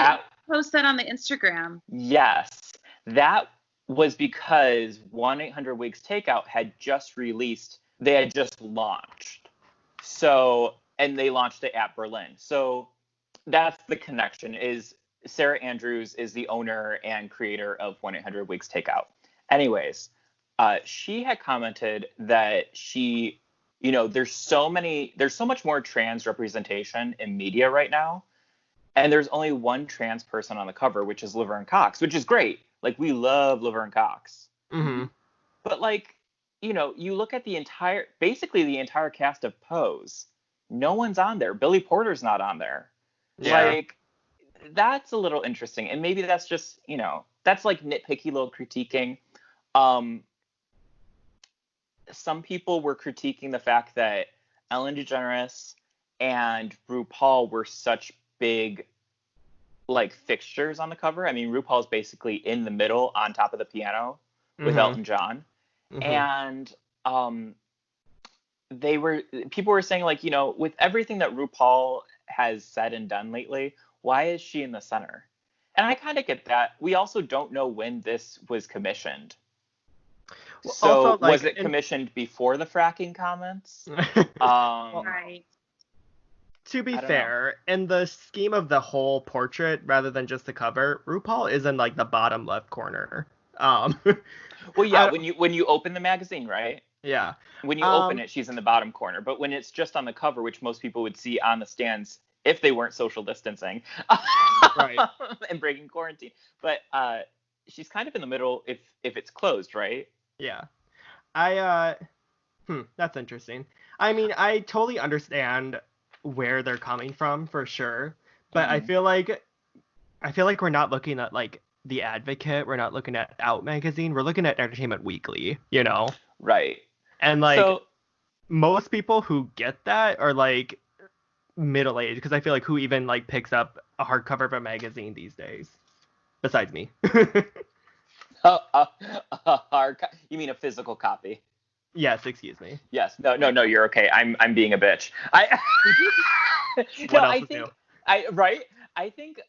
post that on the Instagram. Yes. That was because 1-800-WIGS Takeout had just released, they had just launched. So, and they launched it at Berlin. So that's the connection, is Sarah Andrews is the owner and creator of 1-800-WIGS Takeout. Anyways, she had commented that she, there's so much more trans representation in media right now. And there's only one trans person on the cover, which is Laverne Cox, which is great. Like, we love Laverne Cox. Mm-hmm. But, like, you look at the entire cast of Pose. No one's on there. Billy Porter's not on there. Yeah. Like, that's a little interesting. And maybe that's just, that's like nitpicky little critiquing. Some people were critiquing the fact that Ellen DeGeneres and RuPaul were such big, like, fixtures on the cover. I mean, RuPaul's basically in the middle on top of the piano with Elton John. And people were saying, like, with everything that RuPaul has said and done lately, why is she in the center? And I kind of get that. We also don't know when this was commissioned. So also, like, was it commissioned before the fracking comments? Right. To be fair, in the scheme of the whole portrait, rather than just the cover, RuPaul is in, like, the bottom left corner. Well, yeah, when you open the magazine, right? Yeah. When you open it, she's in the bottom corner. But when it's just on the cover, which most people would see on the stands if they weren't social distancing right. and breaking quarantine. But she's kind of in the middle if it's closed, right? Yeah. That's interesting. I mean, I totally understand where they're coming from for sure, but I feel like we're not looking at like The Advocate, we're not looking at Out magazine, we're looking at Entertainment Weekly, you know? Right. And like So, most people who get that are like middle aged, because I feel like who even like picks up a hardcover of a magazine these days, besides me. you mean a physical copy? Yes, excuse me. Yes. No, you're okay. I'm being a bitch. What else is new? I think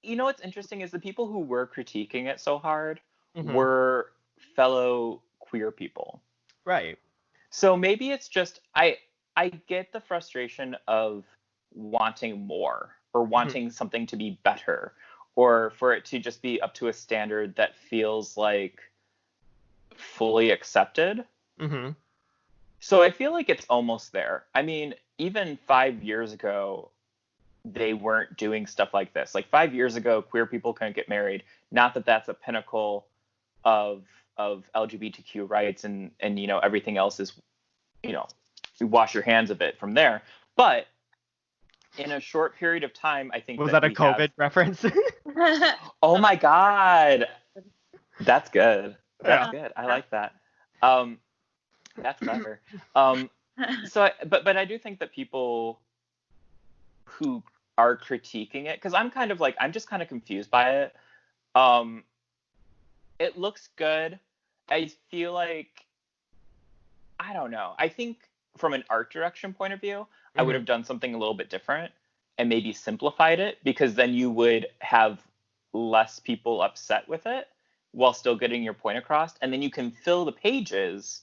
what's interesting is the people who were critiquing it so hard were fellow queer people. Right. So maybe it's just I get the frustration of wanting more or wanting something to be better or for it to just be up to a standard that feels like fully accepted. So I feel like it's almost there. I mean, even 5 years ago, they weren't doing stuff like this. Like 5 years ago, queer people couldn't get married. Not that that's a pinnacle of LGBTQ rights and everything else is, you wash your hands of it from there. But in a short period of time, I think was that a COVID reference? Oh my God. That's good. That's good. I like that. That's clever. But I do think that people who are critiquing it, because I'm just kind of confused by it. It looks good. I feel like, I don't know. I think from an art direction point of view, I would have done something a little bit different and maybe simplified it, because then you would have less people upset with it while still getting your point across. And then you can fill the pages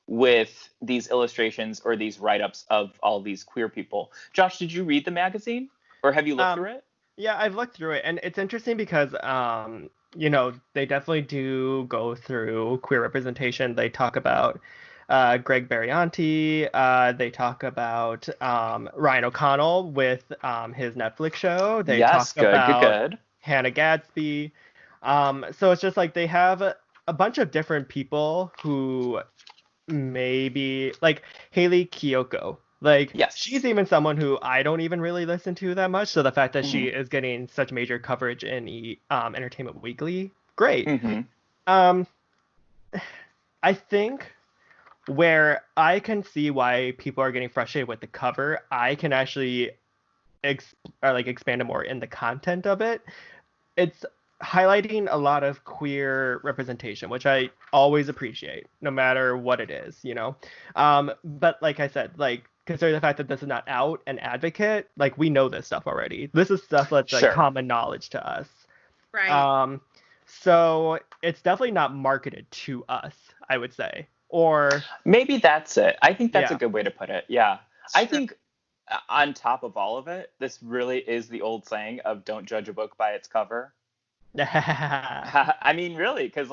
with these illustrations or these write-ups of all these queer people. Josh, did you read the magazine or have you looked through it? Yeah, I've looked through it, and it's interesting because they definitely do go through queer representation. They talk about Greg Berlanti. They talk about Ryan O'Connell with his Netflix show. They talk about Hannah Gadsby. So it's just like they have a bunch of different people who maybe like Haley Kiyoko. Like, yes. She's even someone who I don't even really listen to that much. So the fact that she is getting such major coverage in Entertainment Weekly, great. I think where I can see why people are getting frustrated with the cover, I can actually expand it more in the content of it. It's highlighting a lot of queer representation, which I always appreciate, no matter what it is, But like I said, considering the fact that this is not Out and Advocate, we know this stuff already. This is stuff that's common knowledge to us. Right. So it's definitely not marketed to us, I would say. Or maybe that's it. I think that's a good way to put it. Yeah. Sure. I think on top of all of it, this really is the old saying of don't judge a book by its cover. I mean, really, because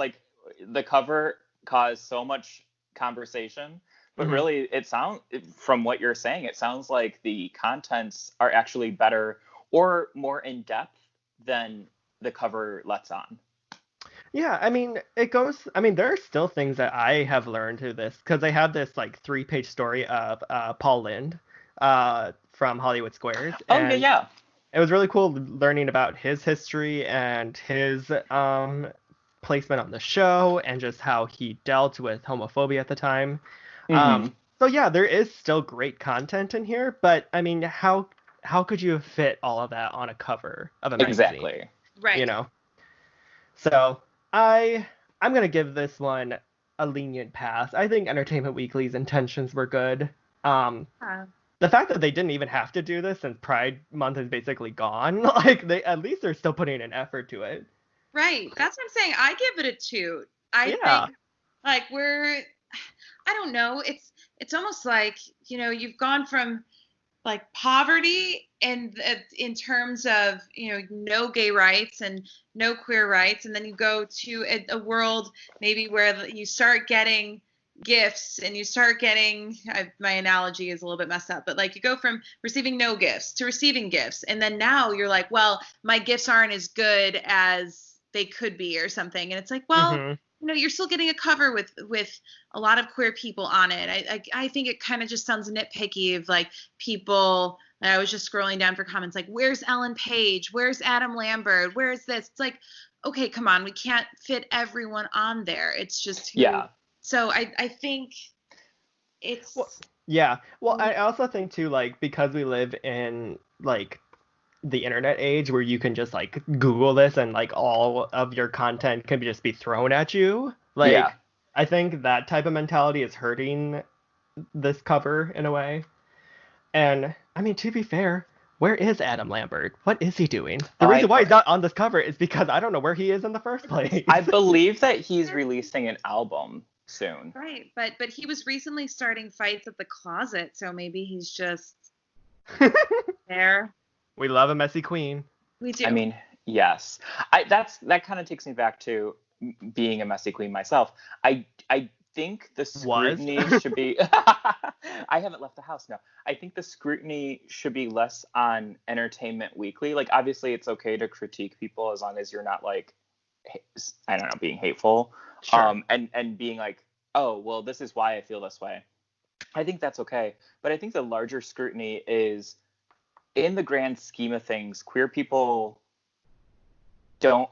the cover caused so much conversation, but really from what you're saying, it sounds like the contents are actually better or more in depth than the cover lets on. Yeah, I mean, there are still things that I have learned through this, because they have this 3-page story of Paul Lynde from Hollywood Squares. Oh, yeah. It was really cool learning about his history and his placement on the show and just how he dealt with homophobia at the time. So yeah, there is still great content in here, but I mean, how could you fit all of that on a cover of a magazine? Exactly. Right. So I'm gonna give this one a lenient pass. I think Entertainment Weekly's intentions were good. The fact that they didn't even have to do this since Pride Month is basically gone, at least they're still putting an effort to it. Right. That's what I'm saying. I give it a 2. I think I don't know. It's almost like, you've gone from poverty and in terms of, no gay rights and no queer rights. And then you go to a world maybe where you start getting gifts and you start getting, my analogy is a little bit messed up, but you go from receiving no gifts to receiving gifts. And then now you're like, well, my gifts aren't as good as they could be or something. And it's like, well, you're still getting a cover with a lot of queer people on it. I think it kind of just sounds nitpicky of like people. I was just scrolling down for comments like, where's Ellen Page? Where's Adam Lambert? Where's this? It's like, okay, come on, we can't fit everyone on there. It's just So I think it's Well, I also think too, like, because we live in like the internet age where you can just like Google this and like all of your content can just be thrown at you. Like, I think that type of mentality is hurting this cover in a way. And I mean, to be fair, where is Adam Lambert? What is he doing? The reason why he's not on this cover is because I don't know where he is in the first place. I believe that he's releasing an album soon. Right, but he was recently starting fights at the closet, so maybe he's just there. We love a messy queen. We do. I mean, yes. That kind of takes me back to being a messy queen myself. I think the scrutiny should be I haven't left the house now. I think the scrutiny should be less on Entertainment Weekly. Like, obviously it's okay to critique people as long as you're not like, I don't know, being hateful. Sure. And being like, oh, well, this is why I feel this way. I think that's okay. But I think the larger scrutiny is, in the grand scheme of things, queer people don't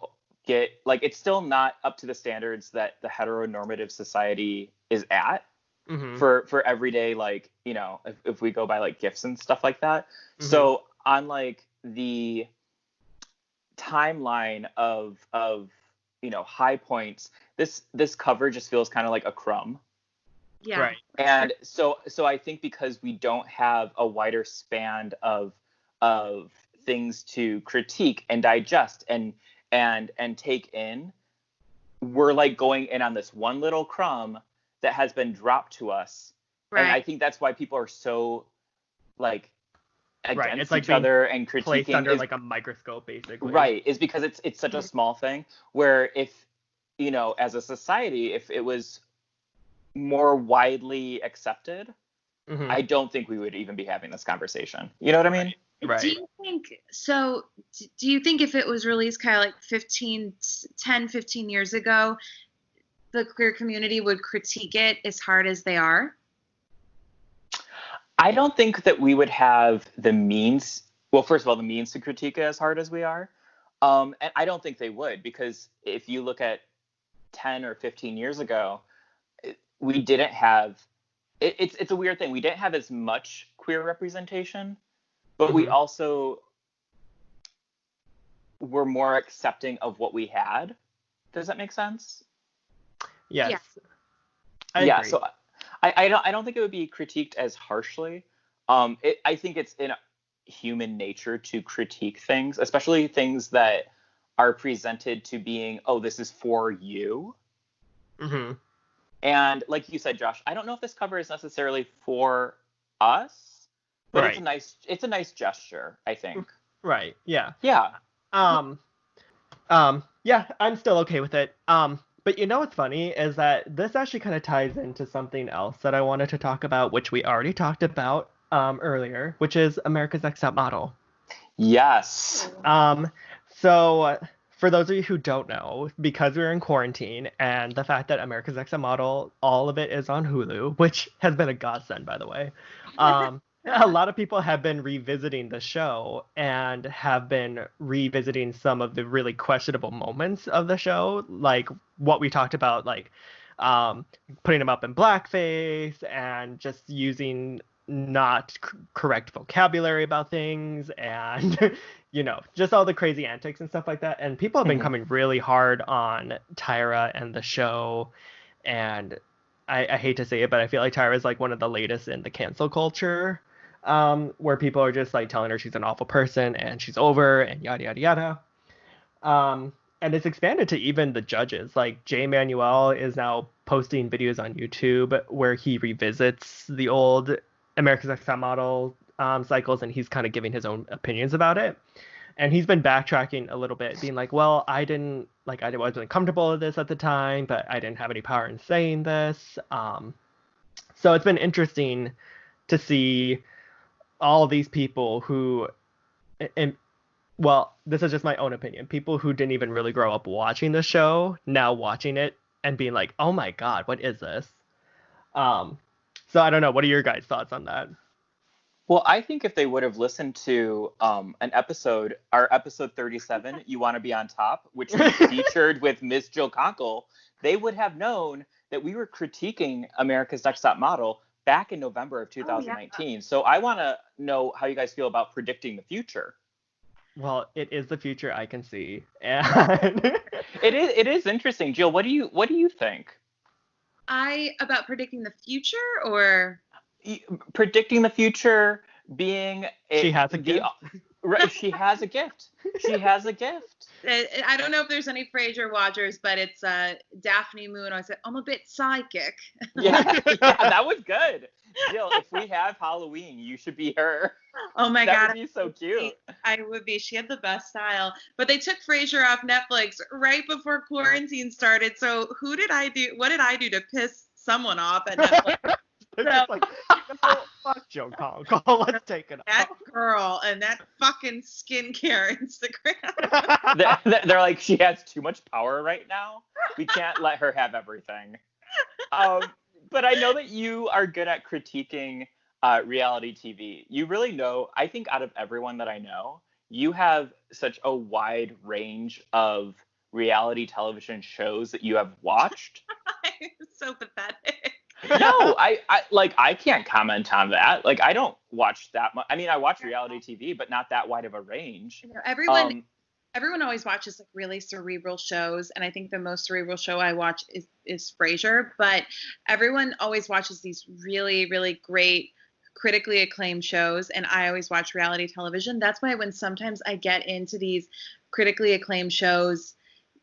get, like, it's still not up to the standards that the heteronormative society is at for everyday, like, you know, if we go by like gifts and stuff like that. So on like the timeline of you know, high points, this cover just feels kind of like a crumb. Yeah. Right. And so I think because we don't have a wider span of things to critique and digest and take in, we're like going in on this one little crumb that has been dropped to us. Right. And I think that's why people are so like against it's like each other and critiquing. Placed under like a microscope, basically. Right. Is because it's such a small thing where if, you know, as a society, if it was more widely accepted, I don't think we would even be having this conversation. You know what I mean? Right. Do you think if it was released kind of like 15 years ago, the queer community would critique it as hard as they are? I don't think that we would have the means. Well, first of all, the means to critique it as hard as we are. And I don't think they would, because if you look at 10 or 15 years ago, we didn't have, it's a weird thing. We didn't have as much queer representation, but we also were more accepting of what we had. Does that make sense? Yes. Yeah. Agree. So I don't think it would be critiqued as harshly. I think it's in human nature to critique things, especially things that are presented to being, oh, this is for you. And like you said, Josh, I don't know if this cover is necessarily for us, but it's a nice gesture, I think. Right. Yeah. Yeah. Yeah, I'm still okay with it. But you know what's funny is that this actually kind of ties into something else that I wanted to talk about, which we already talked about earlier, which is America's Next Top Model. Yes. So for those of you who don't know, because we're in quarantine and the fact that America's Next Top Model, all of it is on Hulu, which has been a godsend, by the way. A lot of people have been revisiting the show and have been revisiting some of the really questionable moments of the show, like what we talked about, like putting them up in blackface and just using not correct vocabulary about things and, you know, just all the crazy antics and stuff like that. And people have been coming really hard on Tyra and the show. And I hate to say it, but I feel like Tyra is like one of the latest in the cancel culture. Where people are just like telling her she's an awful person and she's over and yada yada yada. And it's expanded to even the judges. Like Jay Manuel is now posting videos on YouTube where he revisits the old America's Next Top Model cycles, and he's kind of giving his own opinions about it. And he's been backtracking a little bit, being like, well, I wasn't comfortable with this at the time, but I didn't have any power in saying this. So it's been interesting to see all these people who, and well, this is just my own opinion, people who didn't even really grow up watching the show, now watching it and being like, oh my God, what is this? So I don't know. What are your guys' thoughts on that? Well, I think if they would have listened to our episode 37, You Want to Be on Top, which we featured with Miss Jill Konkel, they would have known that we were critiquing America's Next Top Model back in November of 2019. Oh, yeah. So I want to know how you guys feel about predicting the future. Well, it is the future I can see. And it is interesting. Jill, what do you think? About predicting the future, or predicting the future being she has a gift. Right, she has a gift. She has a gift. I don't know if there's any Frasier watchers, but it's Daphne Moon. I said, I'm a bit psychic. Yeah, that was good. Jill, if we have Halloween, you should be her. Oh my God. That would be so cute. I would be. She had the best style. But they took Frasier off Netflix right before quarantine started. So what did I do to piss someone off at Netflix? Just like, no, fuck Jill Konkel. Let's take it off. That girl and that fucking skincare Instagram. They're like, she has too much power right now. We can't let her have everything. But I know that you are good at critiquing reality TV. You really know, I think out of everyone that I know, you have such a wide range of reality television shows that you have watched. I'm so pathetic. No, I can't comment on that. Like, I don't watch that much. I mean, I watch reality TV, but not that wide of a range. You know, everyone always watches like really cerebral shows, and I think the most cerebral show I watch is Frasier. But everyone always watches these really, really great, critically acclaimed shows, and I always watch reality television. That's why when sometimes I get into these critically acclaimed shows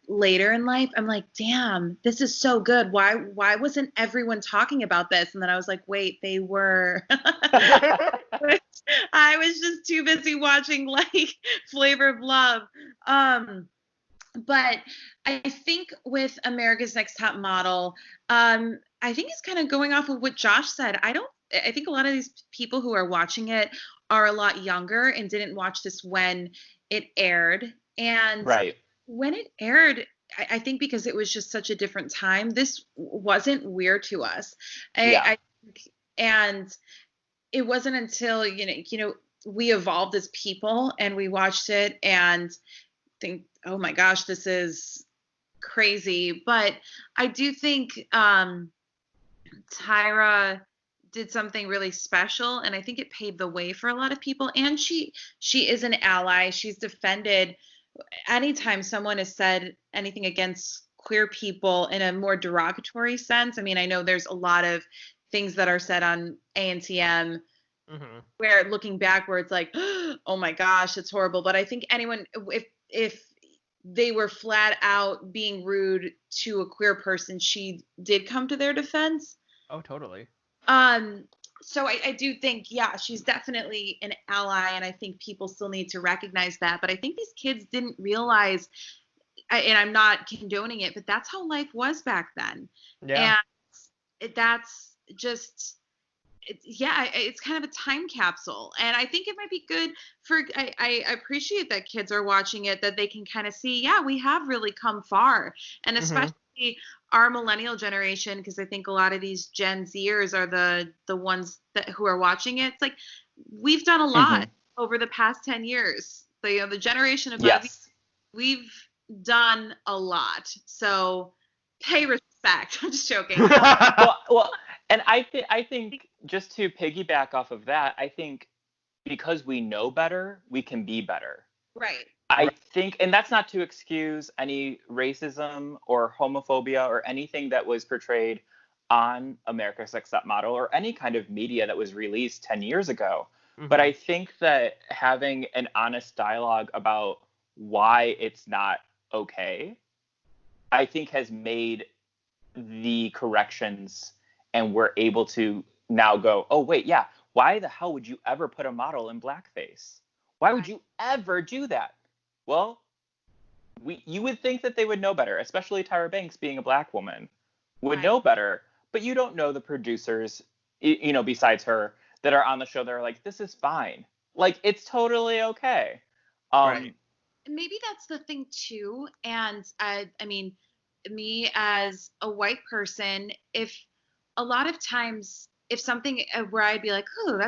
later in life, I'm like, damn, this is so good. Why wasn't everyone talking about this? And then I was like, wait, they were. I was just too busy watching like Flavor of Love. But I think with America's Next Top Model, I think it's kind of going off of what Josh said. I think a lot of these people who are watching it are a lot younger and didn't watch this when it aired. And right. When it aired, I think because it was just such a different time, this wasn't weird to us. And it wasn't until, we evolved as people and we watched it and think, oh my gosh, this is crazy. But I do think Tyra did something really special, and I think it paved the way for a lot of people. And she is an ally. She's defended anytime someone has said anything against queer people in a more derogatory sense. I mean, I know there's a lot of things that are said on ANTM where looking back where it's like, oh my gosh, it's horrible. But I think anyone, if they were flat out being rude to a queer person, she did come to their defense. Oh, totally. So I do think, yeah, she's definitely an ally, and I think people still need to recognize that. But I think these kids didn't realize, and I'm not condoning it, but that's how life was back then. Yeah. And that's just, it's kind of a time capsule. And I think it might be good I appreciate that kids are watching it, that they can kind of see, yeah, we have really come far. And especially our millennial generation, because I think a lot of these Gen Zers are the ones who are watching it. It's like, we've done a lot over the past 10 years. The generation above, yes. We've done a lot. So pay respect. I'm just joking. well, and I think just to piggyback off of that, I think because we know better, we can be better. Right. I think, and that's not to excuse any racism or homophobia or anything that was portrayed on America's Next Top Model or any kind of media that was released 10 years ago. But I think that having an honest dialogue about why it's not okay, I think has made the corrections, and we're able to now go, oh, wait, yeah, why the hell would you ever put a model in blackface? Why would you ever do that? Well, you would think that they would know better, especially Tyra Banks being a black woman would know better. But you don't know the producers, besides her, that are on the show that are like, this is fine. Like, it's totally okay. Right. Maybe that's the thing, too. And I mean, me as a white person, if a lot of times, if something where I'd be like, oh,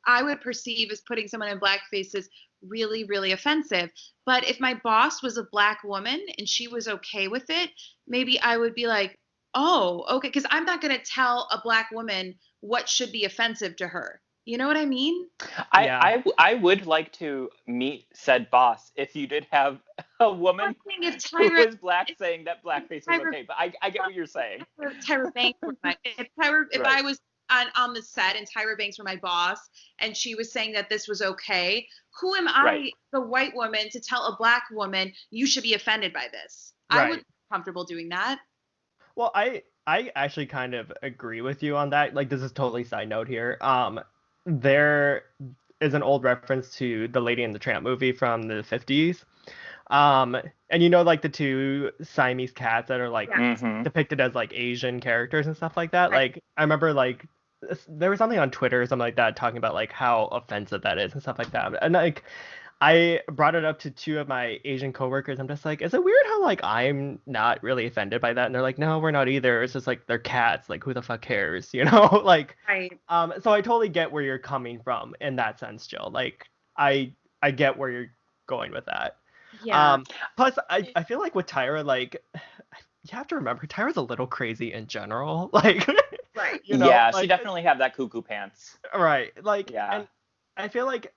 I would perceive as putting someone in blackface as really, really offensive. But if my boss was a black woman and she was okay with it, maybe I would be like, oh, okay. Because I'm not going to tell a black woman what should be offensive to her. You know what I mean? Yeah. I would like to meet said boss if you did have a woman If who Tyra, was black saying that blackface was okay. But I get what you're saying. Tyra Banks were if Right. I was on the set and Tyra Banks were my boss and she was saying that this was okay, who am I, the white woman, to tell a black woman you should be offended by this? I would be comfortable doing that. Well, I actually kind of agree with you on that. Like, this is totally side note here. There is an old reference to the Lady and the Tramp movie from the 50s. And you know, like the two Siamese cats that are like depicted as like Asian characters and stuff like that. Like, I remember like there was something on Twitter or something like that talking about like how offensive that is and stuff like that. And like I brought it up to two of my Asian coworkers. I'm just like, is it weird how like I'm not really offended by that? And they're like, no, we're not either. It's just like they're cats. Like, who the fuck cares? You know, like. So I totally get where you're coming from in that sense, Jill. Like, I get where you're going with that. Yeah. Plus, I feel like with Tyra, like, you have to remember Tyra's a little crazy in general. Like, you know, yeah, like, she definitely have that cuckoo pants. Right. Like, yeah. And I feel like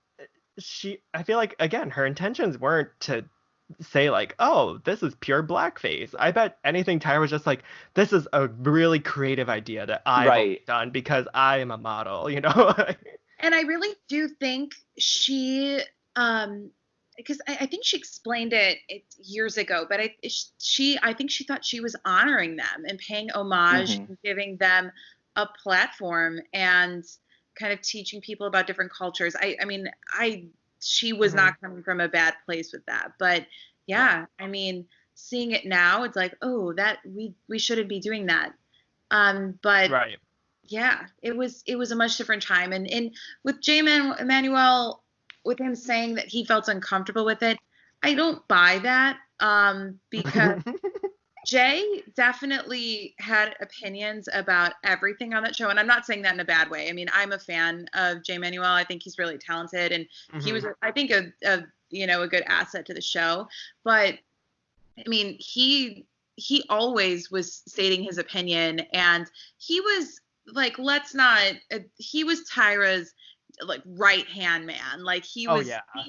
again, her intentions weren't to say like, oh, this is pure blackface. I bet anything Tyra was just like, this is a really creative idea that I've done because I am a model, you know. And I really do think she because I think she explained it years ago, but I think she thought she was honoring them and paying homage and giving them a platform and kind of teaching people about different cultures. She was not coming from a bad place with that, but yeah, I mean, seeing it now, it's like, oh, that we shouldn't be doing that. But yeah, it was a much different time, and with Jay Emmanuel, with him saying that he felt uncomfortable with it, I don't buy that, because Jay definitely had opinions about everything on that show, and I'm not saying that in a bad way. I mean, I'm a fan of Jay Manuel. I think he's really talented, and he was, I think, a good asset to the show. But I mean, he always was stating his opinion, and he was like, he was Tyra's like right hand man. Like he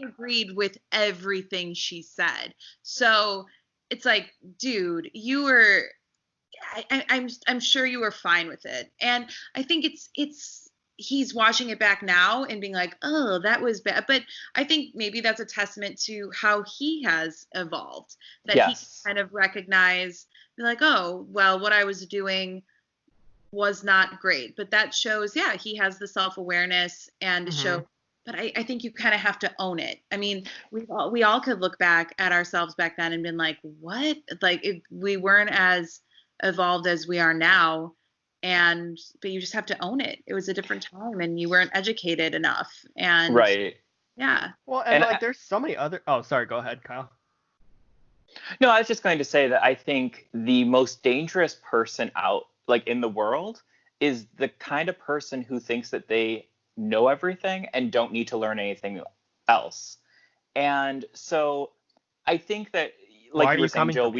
agreed with everything she said. So it's like, dude, you were, I'm sure you were fine with it. And I think he's watching it back now and being like, oh, that was bad. But I think maybe that's a testament to how he has evolved, that he can kind of recognize, be like, oh, well, what I was doing was not great. But that shows, he has the self-awareness and to show. But I think you kind of have to own it. I mean, we all could look back at ourselves back then and been like, what? Like, if we weren't as evolved as we are now, but you just have to own it. It was a different time, and you weren't educated enough. And yeah. Well, and like, there's so many other. Oh, sorry. Go ahead, Kyle. No, I was just going to say that I think the most dangerous person out, like in the world, is the kind of person who thinks that they know everything and don't need to learn anything else. And so I think that, like you were saying, Jill,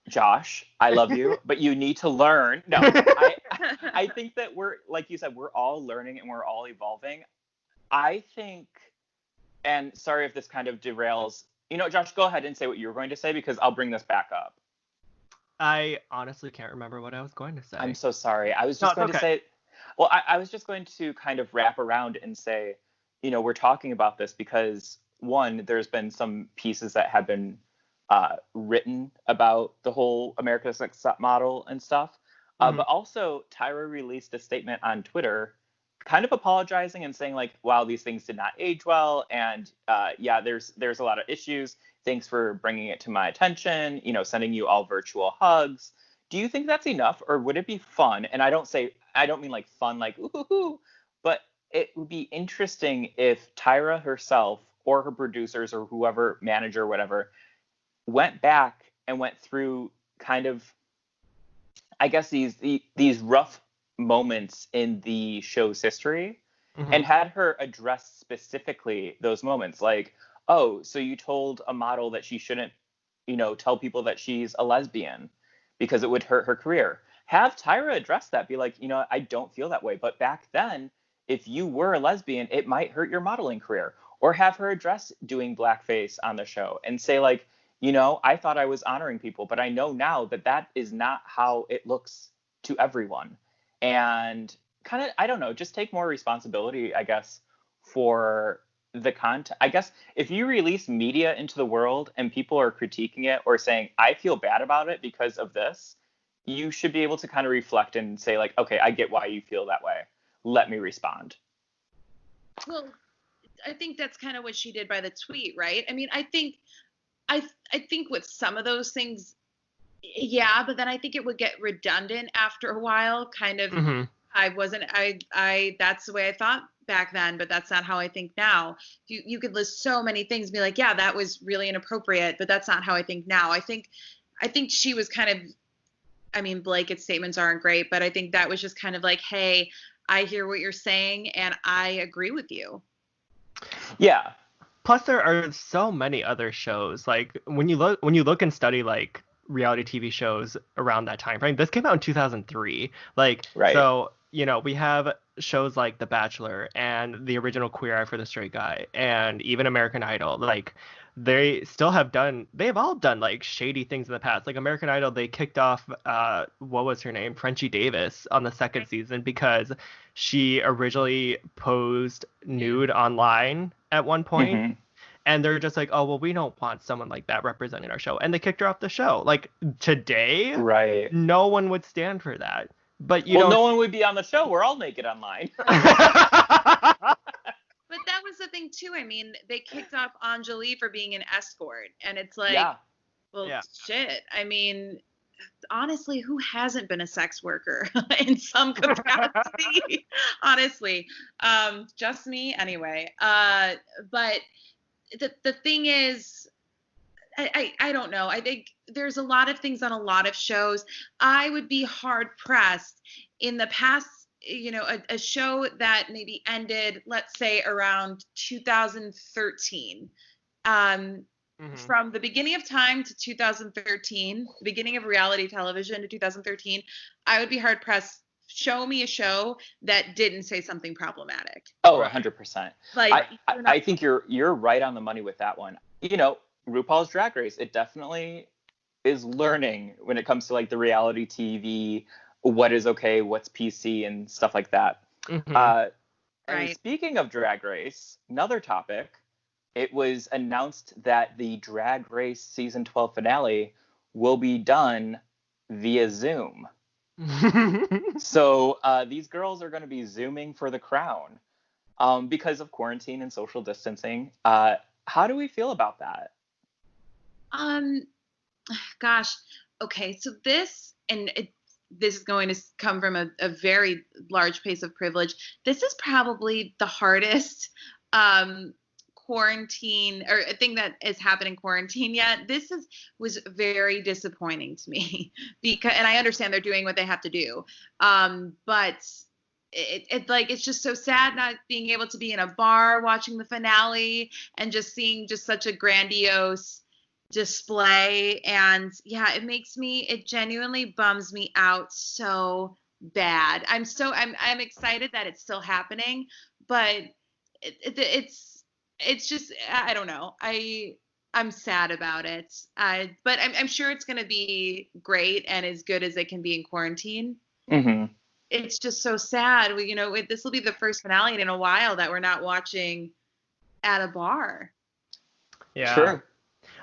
Josh, I love you, but you need to learn. No, I think that we're, like you said, we're all learning and we're all evolving. I think, and sorry if this kind of derails, Josh, go ahead and say what you were going to say, because I'll bring this back up. I honestly can't remember what I was going to say. I'm so sorry. I was just going to say, well, I was just going to kind of wrap around and say, we're talking about this because, one, there's been some pieces that have been written about the whole America's Next Top Model and stuff. But also, Tyra released a statement on Twitter kind of apologizing and saying, like, wow, these things did not age well. And there's a lot of issues. Thanks for bringing it to my attention, sending you all virtual hugs. Do you think that's enough, or would it be fun? And I don't mean like fun, like ooh, but it would be interesting if Tyra herself or her producers or whoever, manager, whatever, went back and went through kind of, I guess, these rough moments in the show's history, and had her address specifically those moments. Like, oh, so you told a model that she shouldn't, tell people that she's a lesbian because it would hurt her career. Have Tyra address that. Be like, I don't feel that way. But back then, if you were a lesbian, it might hurt your modeling career. Or have her address doing blackface on the show and say, like, I thought I was honoring people, but I know now that that is not how it looks to everyone. And kind of, I don't know, just take more responsibility, I guess, for the content. I guess if you release media into the world and people are critiquing it or saying, I feel bad about it because of this, you should be able to kind of reflect and say, like, okay, I get why you feel that way. Let me respond. Well, I think that's kind of what she did by the tweet, right? I mean, I think with some of those things, yeah, but then I think it would get redundant after a while. Kind of, I that's the way I thought back then, but that's not how I think now. You could list so many things and be like, yeah, that was really inappropriate, but that's not how I think now. I think she was kind of, I mean, blanket statements aren't great, but I think that was just kind of like, hey, I hear what you're saying and I agree with you. Yeah. Plus, there are so many other shows. Like when you look and study like reality TV shows around that time frame, this came out in 2003. Like, right. So we have shows like The Bachelor and the original Queer Eye for the Straight Guy and even American Idol. Like they have all done like shady things in the past. Like American Idol, they kicked off what was her name, Frenchie Davis, on the second season because she originally posed nude online at one point. And they're just like, oh, well, we don't want someone like that representing our show. And they kicked her off the show. Like today, right? No one would stand for that. But no one would be on the show. We're all naked online. But that was the thing too. I mean, they kicked off Anjali for being an escort, and it's like, shit. I mean, honestly, who hasn't been a sex worker in some capacity? Honestly, just me anyway. But the thing is, I don't know. I think there's a lot of things on a lot of shows. I would be hard pressed in the past, a show that maybe ended, let's say around 2013. From the beginning of time to 2013, the beginning of reality television to 2013, I would be hard pressed. Show me a show that didn't say something problematic. Oh, 100%. Like I think you're right on the money with that one. RuPaul's Drag Race, it definitely is learning when it comes to like the reality TV, what is okay, what's PC and stuff like that. And speaking of Drag Race, another topic, it was announced that the Drag Race season 12 finale will be done via Zoom. So these girls are going to be Zooming for the crown because of quarantine and social distancing. How do we feel about that? Gosh. Okay. So this is going to come from a very large place of privilege. This is probably the hardest quarantine or a thing that has happened in quarantine yet. Was very disappointing to me and I understand they're doing what they have to do. But it's just so sad not being able to be in a bar watching the finale and just seeing just such a grandiose display. And yeah, it genuinely bums me out so bad. I'm excited that it's still happening, but it's just, I don't know. I'm sad about it. But I'm sure it's going to be great and as good as it can be in quarantine. It's just so sad. This will be the first finale in a while that we're not watching at a bar. Yeah. True.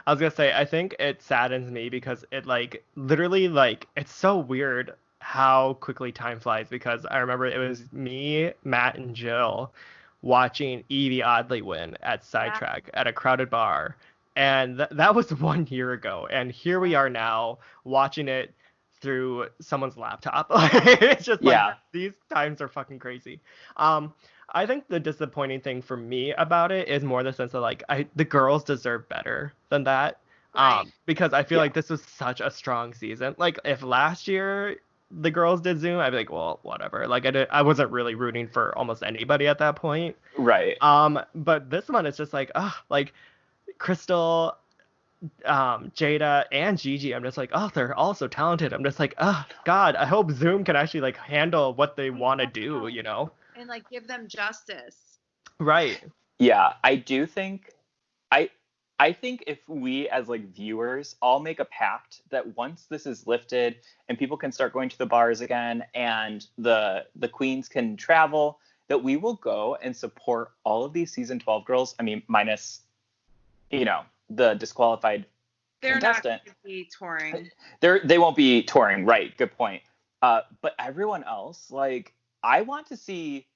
I was gonna say, I think it saddens me because it literally it's so weird how quickly time flies, because I remember it was me, Matt, and Jill watching Evie Oddly win at Sidetrack at a crowded bar. And that was 1 year ago. And here we are now watching it through someone's laptop. It's just these times are fucking crazy. I think the disappointing thing for me about it is more the sense of the girls deserve better than that. Right. Because I feel Yeah. like this was such a strong season. Like if last year the girls did Zoom, I'd be like, well, whatever. Like I wasn't really rooting for almost anybody at that point. Right. But this one is just like, like Crystal, Jada, and Gigi. I'm just like, oh, they're all so talented. I'm just like, oh God, I hope Zoom can actually like handle what they want to do, you know? And like give them justice. Right. Yeah, I do think I I think if we as like viewers all make a pact that once this is lifted and people can start going to the bars again and the queens can travel, that we will go and support all of these season 12 girls. I mean, minus, the disqualified They're contestant. not going to be touring. They won't be touring, right? Good point. But everyone else, like, I want to see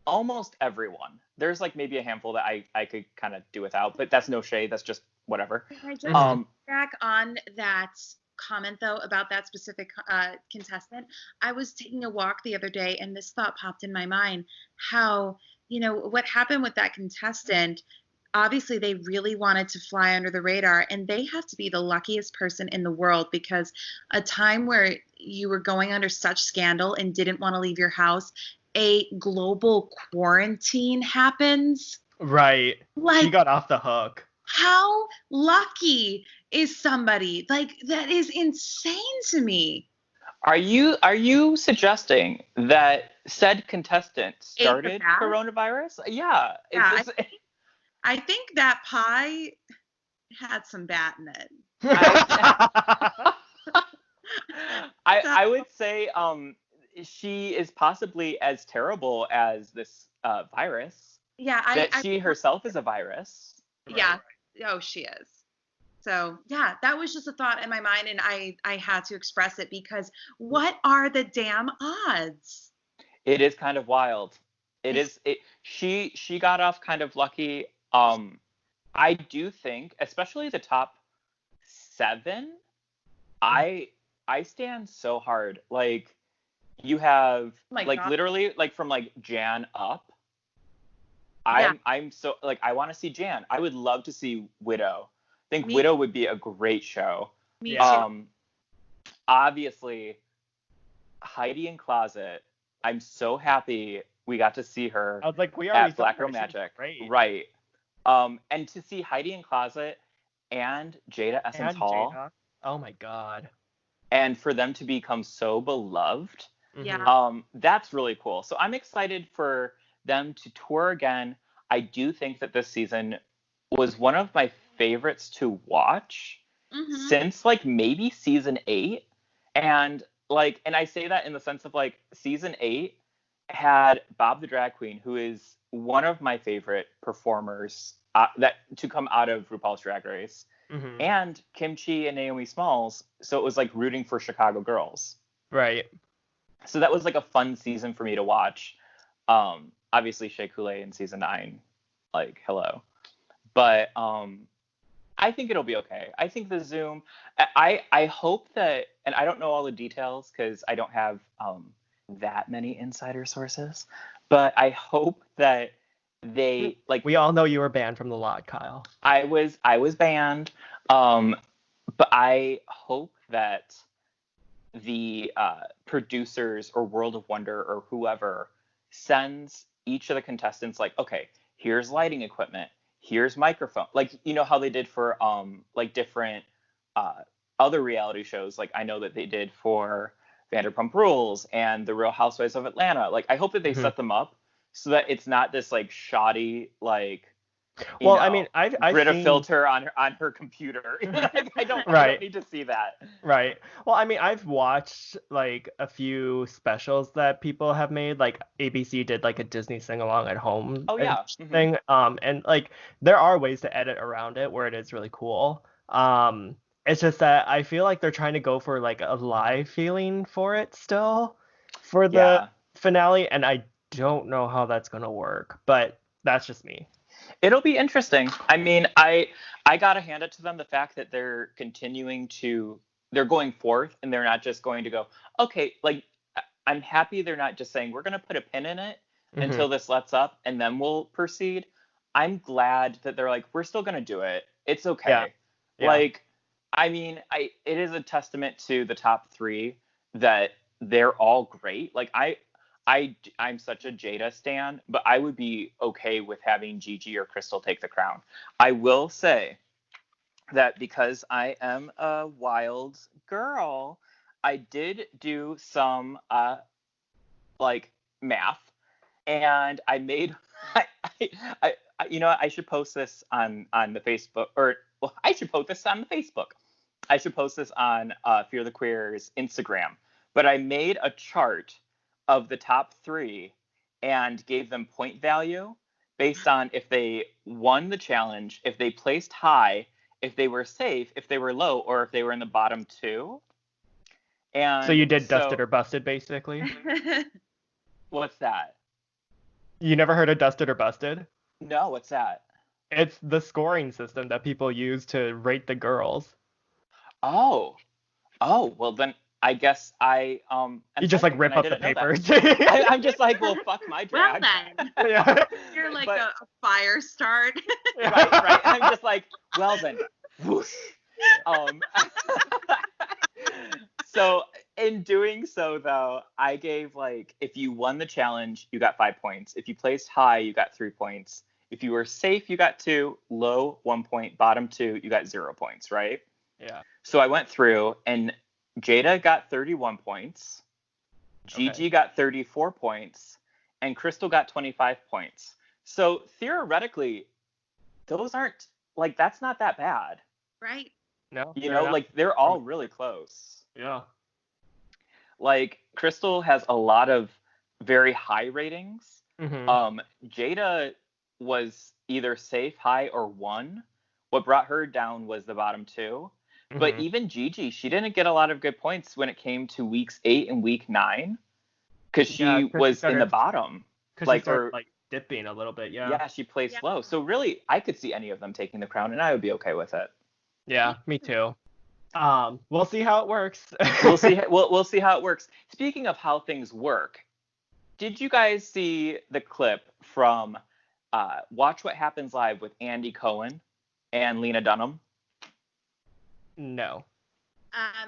almost everyone. There's like maybe a handful that I could kind of do without, but that's no shade. That's just whatever. Can I just back on that comment though about that specific contestant? I was taking a walk the other day and this thought popped in my mind. How, what happened with that contestant? Obviously they really wanted to fly under the radar, and they have to be the luckiest person in the world, because a time where you were going under such scandal and didn't want to leave your house, a global quarantine happens. Right. Like, she got off the hook. How lucky is somebody? Like, that is insane to me. Are you suggesting that said contestant started coronavirus? Yeah. I think that pie had some bat in it. I would say she is possibly as terrible as this virus. Yeah, she herself is a virus. Yeah. Oh, she is. So yeah, that was just a thought in my mind, and I had to express it, because what are the damn odds? It is kind of wild. She got off kind of lucky. I do think, especially the top 7, I stand so hard. Like, you have literally like from like Jan up. I'm so like, I want to see Jan. I would love to see Widow. I think Widow would be a great show. Me too. Obviously, Heidi in Closet. I'm so happy we got to see her. I was like, we already at Black Girl Magic, right? And to see Heidi in Closet and Jada Essence Hall. Jada. Oh my God. And for them to become so beloved. Yeah. That's really cool. So I'm excited for them to tour again. I do think that this season was one of my favorites to watch since like maybe season 8. And I say that in the sense of like season 8 had Bob the Drag Queen, who is one of my favorite performers that to come out of RuPaul's Drag Race, and Kimchi and Naomi Smalls. So it was like rooting for Chicago girls. Right. So that was like a fun season for me to watch. Obviously Shea Coulee in season 9, like, hello. But I think it'll be okay. I think the Zoom, I hope that, and I don't know all the details because I don't have that many insider sources, but I hope that they like. We all know you were banned from the lot, Kyle. I was banned, but I hope that the producers or World of Wonder or whoever sends each of the contestants like, okay, here's lighting equipment, here's microphone, like, how they did for like different other reality shows. Like, I know that they did for Vanderpump Rules and The Real Housewives of Atlanta. Like, I hope that they set them up so that it's not this like shoddy like I mean, I've Brita seen... filter on her computer. I don't need to see that. Right. Well, I mean, I've watched like a few specials that people have made. Like ABC did like a Disney sing along at home. Oh yeah. Thing. And like there are ways to edit around it where it is really cool. It's just that I feel like they're trying to go for like a live feeling for it still for the finale, and I don't know how that's gonna work, but that's just me. It'll be interesting. I mean, I gotta hand it to them, the fact that they're they're going forth and they're not just going to go, okay, like, I'm happy they're not just saying, we're going to put a pin in it until this lets up and then we'll proceed. I'm glad that they're like, we're still going to do it. It's okay. Yeah. Like, I mean, it is a testament to the top three that they're all great. Like, I'm such a Jada stan, but I would be okay with having Gigi or Crystal take the crown. I will say that because I am a wild girl, I did do some like math, and I made I, you know what, I should post this on the Facebook, or well, I should post this on the Facebook. I should post this on Fear the Queer's Instagram. But I made a chart of the top three and gave them point value based on if they won the challenge, if they placed high, if they were safe, if they were low, or if they were in the bottom two. So And you did so, dusted or busted, basically? what's that? You never heard of dusted or busted? No, what's that? It's the scoring system that people use to rate the girls. Oh, well then I guess I'm You just like psychic and rip I up the didn't know that. papers. I'm just like, well, fuck my Well drag. then, Yeah. you're like But- a fire start. right. I'm just like, well then, whoosh. So in doing so though, I gave like, if you won the challenge, you got 5 points. If you placed high, you got 3 points. If you were safe, you got 2, low 1 point, bottom 2, you got 0 points, right? Yeah. So I went through and Jada got 31 points. Gigi Okay. got 34 points, and Crystal got 25 points. So theoretically, those aren't, like, that's not that bad. Right. No. You fair know, enough. like, they're all really close. Yeah. Like, Crystal has a lot of very high ratings. Mm-hmm. Jada was either safe, high, or 1. What brought her down was the bottom 2. But Mhm. even Gigi, she didn't get a lot of good points when it came to weeks 8 and week 9, because she Yeah, 'cause she was in started- the bottom. Because Like, she started or like dipping a little bit. yeah, Yeah. she placed Yeah. low. So really, I could see any of them taking the crown, and I would be okay with it. Yeah. Me too. We'll see how it works. We'll see. We'll see how it works. Speaking of how things work, did you guys see the clip from Watch What Happens Live with Andy Cohen and Lena Dunham? No.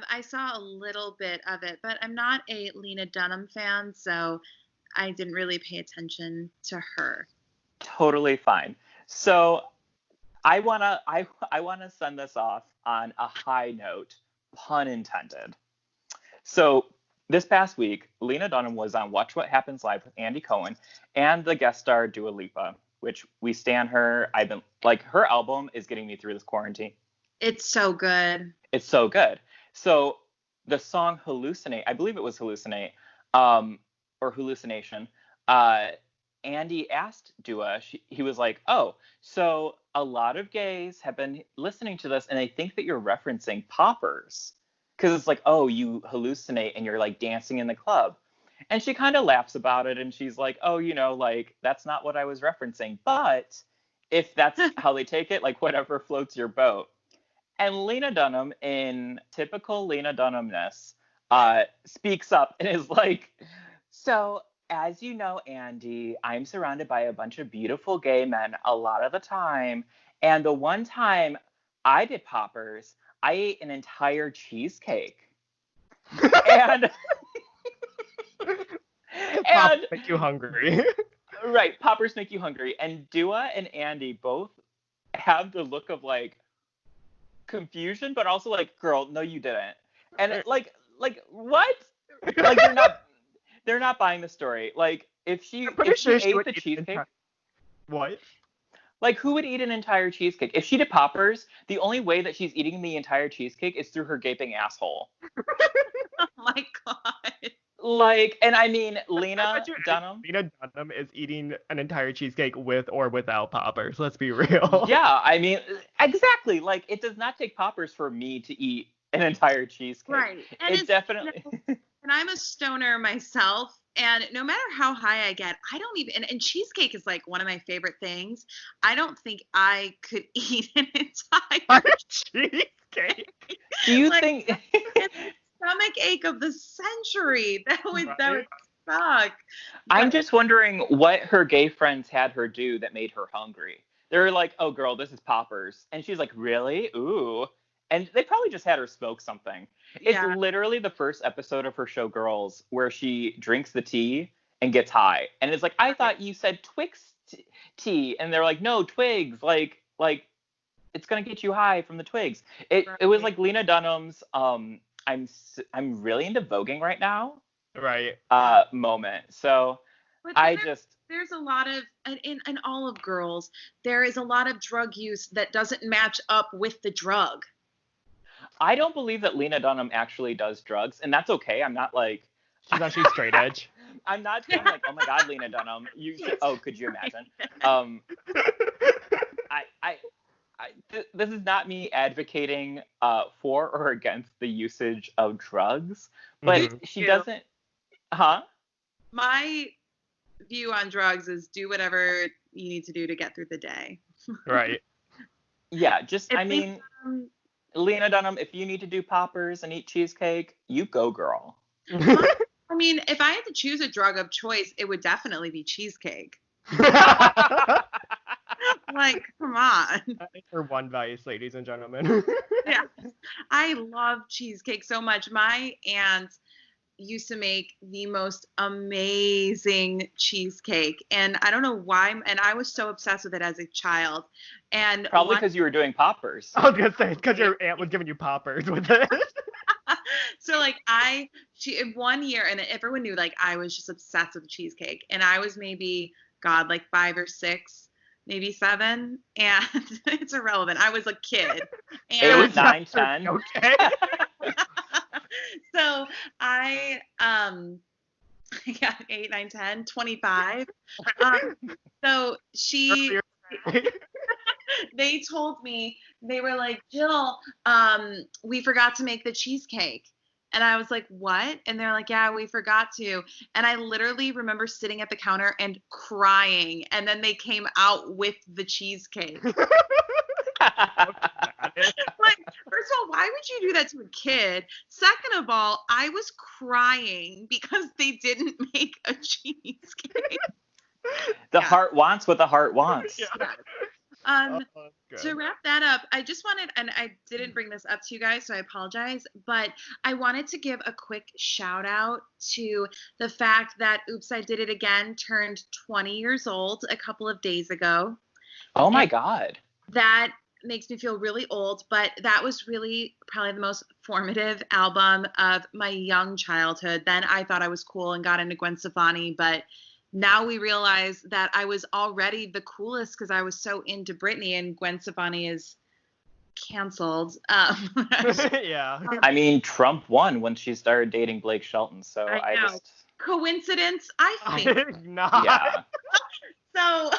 I saw a little bit of it, but I'm not a Lena Dunham fan, so I didn't really pay attention to her. Totally fine. So I wanna send this off on a high note, pun intended. So this past week, Lena Dunham was on Watch What Happens Live with Andy Cohen and the guest star Dua Lipa, which we stan her. I've been like, her album is getting me through this quarantine. It's so good. It's so good. So the song Hallucinate, I believe it was Hallucinate, or Hallucination, Andy asked Dua, he was like, oh, so a lot of gays have been listening to this and they think that you're referencing poppers. Because it's like, oh, you hallucinate and you're like dancing in the club. And she kind of laughs about it and she's like, oh, you know, like, that's not what I was referencing. But if that's how they take it, like, whatever floats your boat. And Lena Dunham, in typical Lena Dunhamness, speaks up and is like, so as you know, Andy, I'm surrounded by a bunch of beautiful gay men a lot of the time. And the one time I did poppers, I ate an entire cheesecake. And Pops make you hungry. right, poppers make you hungry. And Dua and Andy both have the look of like confusion, but also like, girl, no, you didn't. And like what? Like they're not buying the story. Like if she ate the cheesecake, What? like who would eat an entire cheesecake? If she did poppers, the only way that she's eating the entire cheesecake is through her gaping asshole. Oh my god. Like, and I mean, Lena Dunham is eating an entire cheesecake with or without poppers. Let's be real. Yeah, I mean, exactly. Like, it does not take poppers for me to eat an entire cheesecake. Right. And It definitely. and I'm a stoner myself, and no matter how high I get, I don't even, and cheesecake is like one of my favorite things. I don't think I could eat an entire cheesecake. Do you like, think? It's the stomach ache of the century. That would suck. I'm just wondering what her gay friends had her do that made her hungry. They're like, oh, girl, this is poppers. And she's like, really? Ooh. And they probably just had her smoke something. It's literally the first episode of her show Girls where she drinks the tea and gets high. And it's like, I thought you said Twix tea. And they're like, no, twigs. Like it's going to get you high from the twigs. It was like Lena Dunham's I'm really into voguing right now. Right. Moment. So there's a lot of in all of Girls, there is a lot of drug use that doesn't match up with the drug. I don't believe that Lena Dunham actually does drugs, and that's okay. I'm not like she's actually straight edge. I'm not saying like, oh my God, Lena Dunham. Could you imagine? This is not me advocating for or against the usage of drugs, but she doesn't. Huh? My view on drugs is do whatever you need to do to get through the day. Right. Yeah, Lena Dunham, if you need to do poppers and eat cheesecake, you go, girl. I mean, if I had to choose a drug of choice, it would definitely be cheesecake. Like, come on. For one vice, ladies and gentlemen. Yeah. I love cheesecake so much. My aunt used to make the most amazing cheesecake, and I don't know why, and I was so obsessed with it as a child. And probably because you were doing poppers. I was gonna say it's because your aunt was giving you poppers with it. So like she in 1 year, and everyone knew like I was just obsessed with cheesecake, and I was maybe like 5 or 6, maybe 7, and it's irrelevant. I was a kid. And it was 9, 10. Okay. So I got 8, 9, 10, 25. So they told me, they were like, Jill, we forgot to make the cheesecake. And I was like, what? And they're like, yeah, we forgot to. And I literally remember sitting at the counter and crying. And then they came out with the cheesecake. Like, first of all, why would you do that to a kid? Second of all, I was crying because they didn't make a cheesecake. The heart wants what the heart wants. Yeah. To wrap that up, I just wanted, and I didn't bring this up to you guys, so I apologize, but I wanted to give a quick shout out to the fact that Oops, I Did It Again turned 20 years old a couple of days ago. Oh my God. That makes me feel really old, but that was really probably the most formative album of my young childhood. Then I thought I was cool and got into Gwen Stefani, but now we realize that I was already the coolest because I was so into Britney, and Gwen Stefani is canceled. Yeah. I mean, Trump won when she started dating Blake Shelton, so I just... Coincidence? I think not. Yeah. So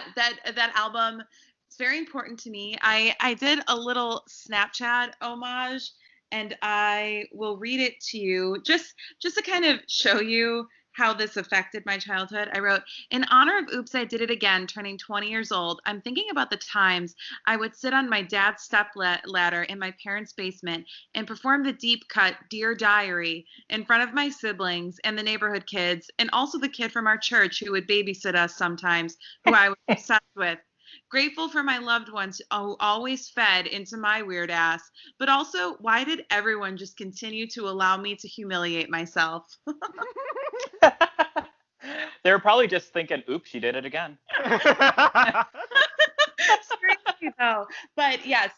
that album is very important to me. I did a little Snapchat homage, and I will read it to you just to kind of show you how this affected my childhood. I wrote, in honor of Oops, I Did It Again, turning 20 years old, I'm thinking about the times I would sit on my dad's step ladder in my parents' basement and perform the deep cut Dear Diary in front of my siblings and the neighborhood kids, and also the kid from our church who would babysit us sometimes, who I was obsessed with. Grateful for my loved ones who always fed into my weird ass, but also, why did everyone just continue to allow me to humiliate myself? They were probably just thinking, oops, she did it again. Seriously, though. But yes,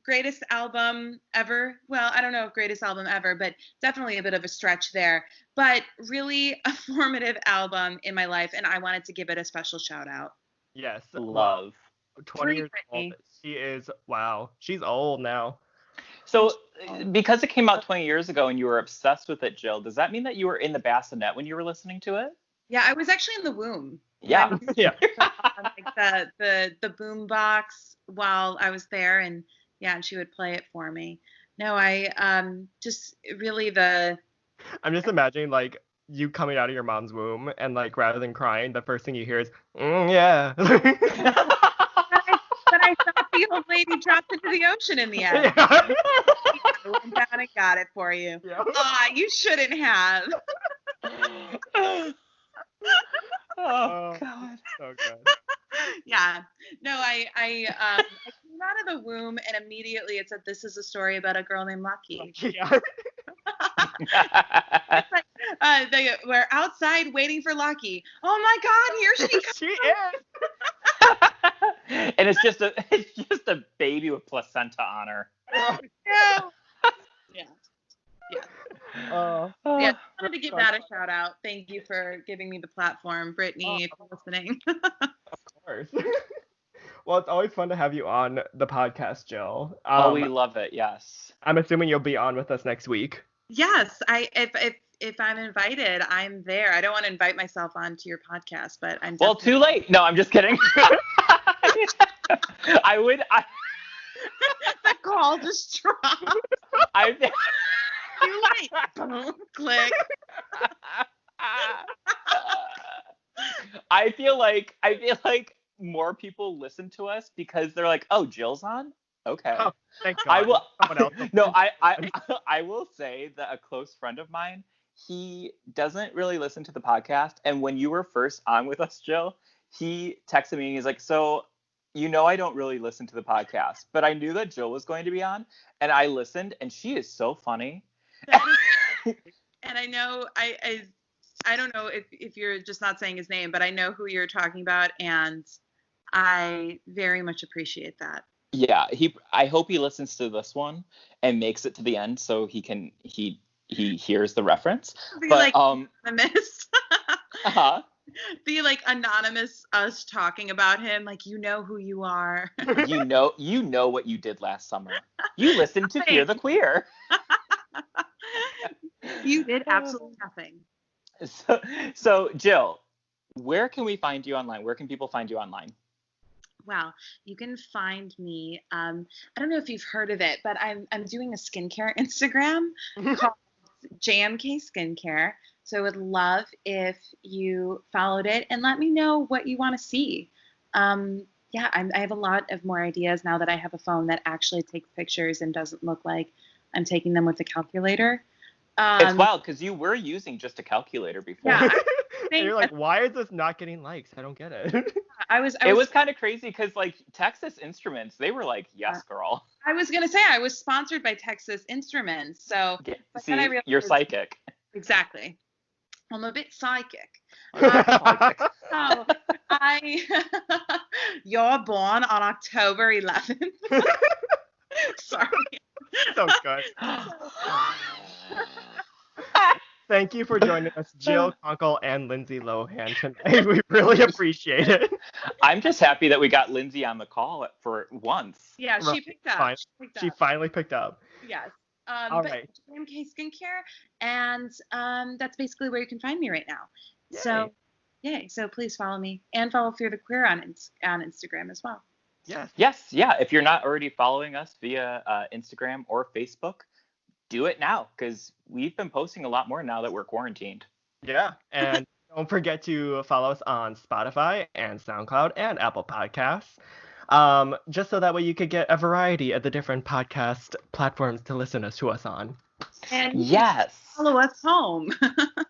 greatest album ever. Well, I don't know if greatest album ever, but definitely a bit of a stretch there. But really a formative album in my life, and I wanted to give it a special shout out. Yes. Love. 20 years old. She is, wow. She's old now. So because it came out 20 years ago and you were obsessed with it, Jill, does that mean that you were in the bassinet when you were listening to it? Yeah, I was actually in the womb. Yeah. Yeah. Like the boom box while I was there, and and she would play it for me. No, I just really I'm just imagining like you coming out of your mom's womb, and like rather than crying, the first thing you hear is, yeah. But I thought the old lady dropped into the ocean in the end. Yeah. I went down and got it for you. Yeah. You shouldn't have. Oh, God. So good. Yeah. No, I came out of the womb and immediately it said, "This is a story about a girl named Lucky." Yeah. It's like, we're outside waiting for Lucky. Oh my God, here she comes. She is. And it's just a baby with placenta on her. Yeah. Yeah. Yeah. Yeah. I wanted to give that a shout out. Thank you for giving me the platform, Brittany, if you're listening. Of course. Well, it's always fun to have you on the podcast, Jill. We love it. Yes. I'm assuming you'll be on with us next week. Yes, if I'm invited, I'm there. I don't want to invite myself onto your podcast, but I'm well, too late. No, I'm just kidding. I would. The call just dropped. Too late. Boom, click. I feel like more people listen to us because they're like, "Oh, Jill's on? Okay." Oh, thank God. I will. Someone else will No, I will say that a close friend of mine, he doesn't really listen to the podcast, and when you were first on with us, Jill, he texted me and he's like, "So, I don't really listen to the podcast, but I knew that Jill was going to be on, and I listened, and she is so funny." And I know I don't know if you're just not saying his name, but I know who you're talking about, and I very much appreciate that. Yeah, I hope he listens to this one and makes it to the end so he hears the reference. Be but anonymous. Uh-huh. Be like anonymous us talking about him, like you know who you are. you know what you did last summer. You listened to Fear the Queer. You did absolutely nothing. So Jill, where can we find you online? Where can people find you online? Wow, you can find me. I don't know if you've heard of it, but I'm doing a skincare Instagram called JMK Skincare. So I would love if you followed it and let me know what you want to see. I have a lot of more ideas now that I have a phone that actually takes pictures and doesn't look like I'm taking them with a calculator. It's wild because you were using just a calculator before. Yeah, and you're like, why is this not getting likes? I don't get it. It was kind of crazy because like Texas Instruments, they were like, yes, girl. I was gonna say I was sponsored by Texas Instruments, so see, you're psychic. Exactly. I'm a bit psychic. You're born on October 11th. Sorry. So good. Thank you for joining us, Jill Konkel and Lindsay Lohan tonight. We really appreciate it. I'm just happy that we got Lindsay on the call for once. Yeah, she picked up. She finally picked up. Yes. All right. JMK Skincare, and that's basically where you can find me right now. Yay. So, yay. So please follow me and follow Fear the Queer on Instagram as well. Yes. Yeah. If you're not already following us via Instagram or Facebook, do it now because we've been posting a lot more now that we're quarantined. Yeah. And don't forget to follow us on Spotify and SoundCloud and Apple Podcasts. Just so that way you could get a variety of the different podcast platforms to listen to us on. And yes. Follow us home.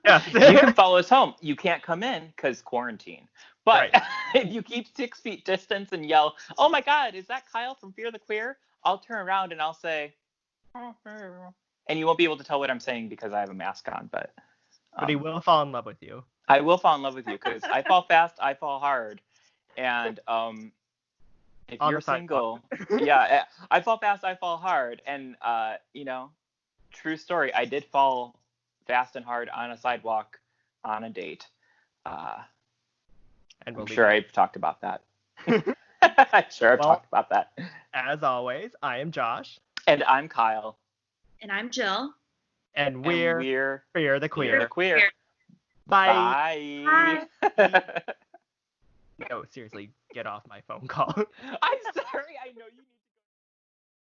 Yes. You can follow us home. You can't come in because quarantine. But right. If you keep 6 feet distance and yell, "Oh my God, is that Kyle from Fear the Queer?" I'll turn around and I'll say, and you won't be able to tell what I'm saying because I have a mask on. But he will fall in love with you. I will fall in love with you because I fall fast, I fall hard, and if you're single, yeah, I fall fast, I fall hard, and true story, I did fall fast and hard on a sidewalk on a date. And I'm sure I've talked about that. I'm sure I've talked about that. As always, I am Josh. And I'm Kyle. And I'm Jill. And we're Fear the Queer. Fear the Queer. Bye. Bye. No, seriously, get off my phone call.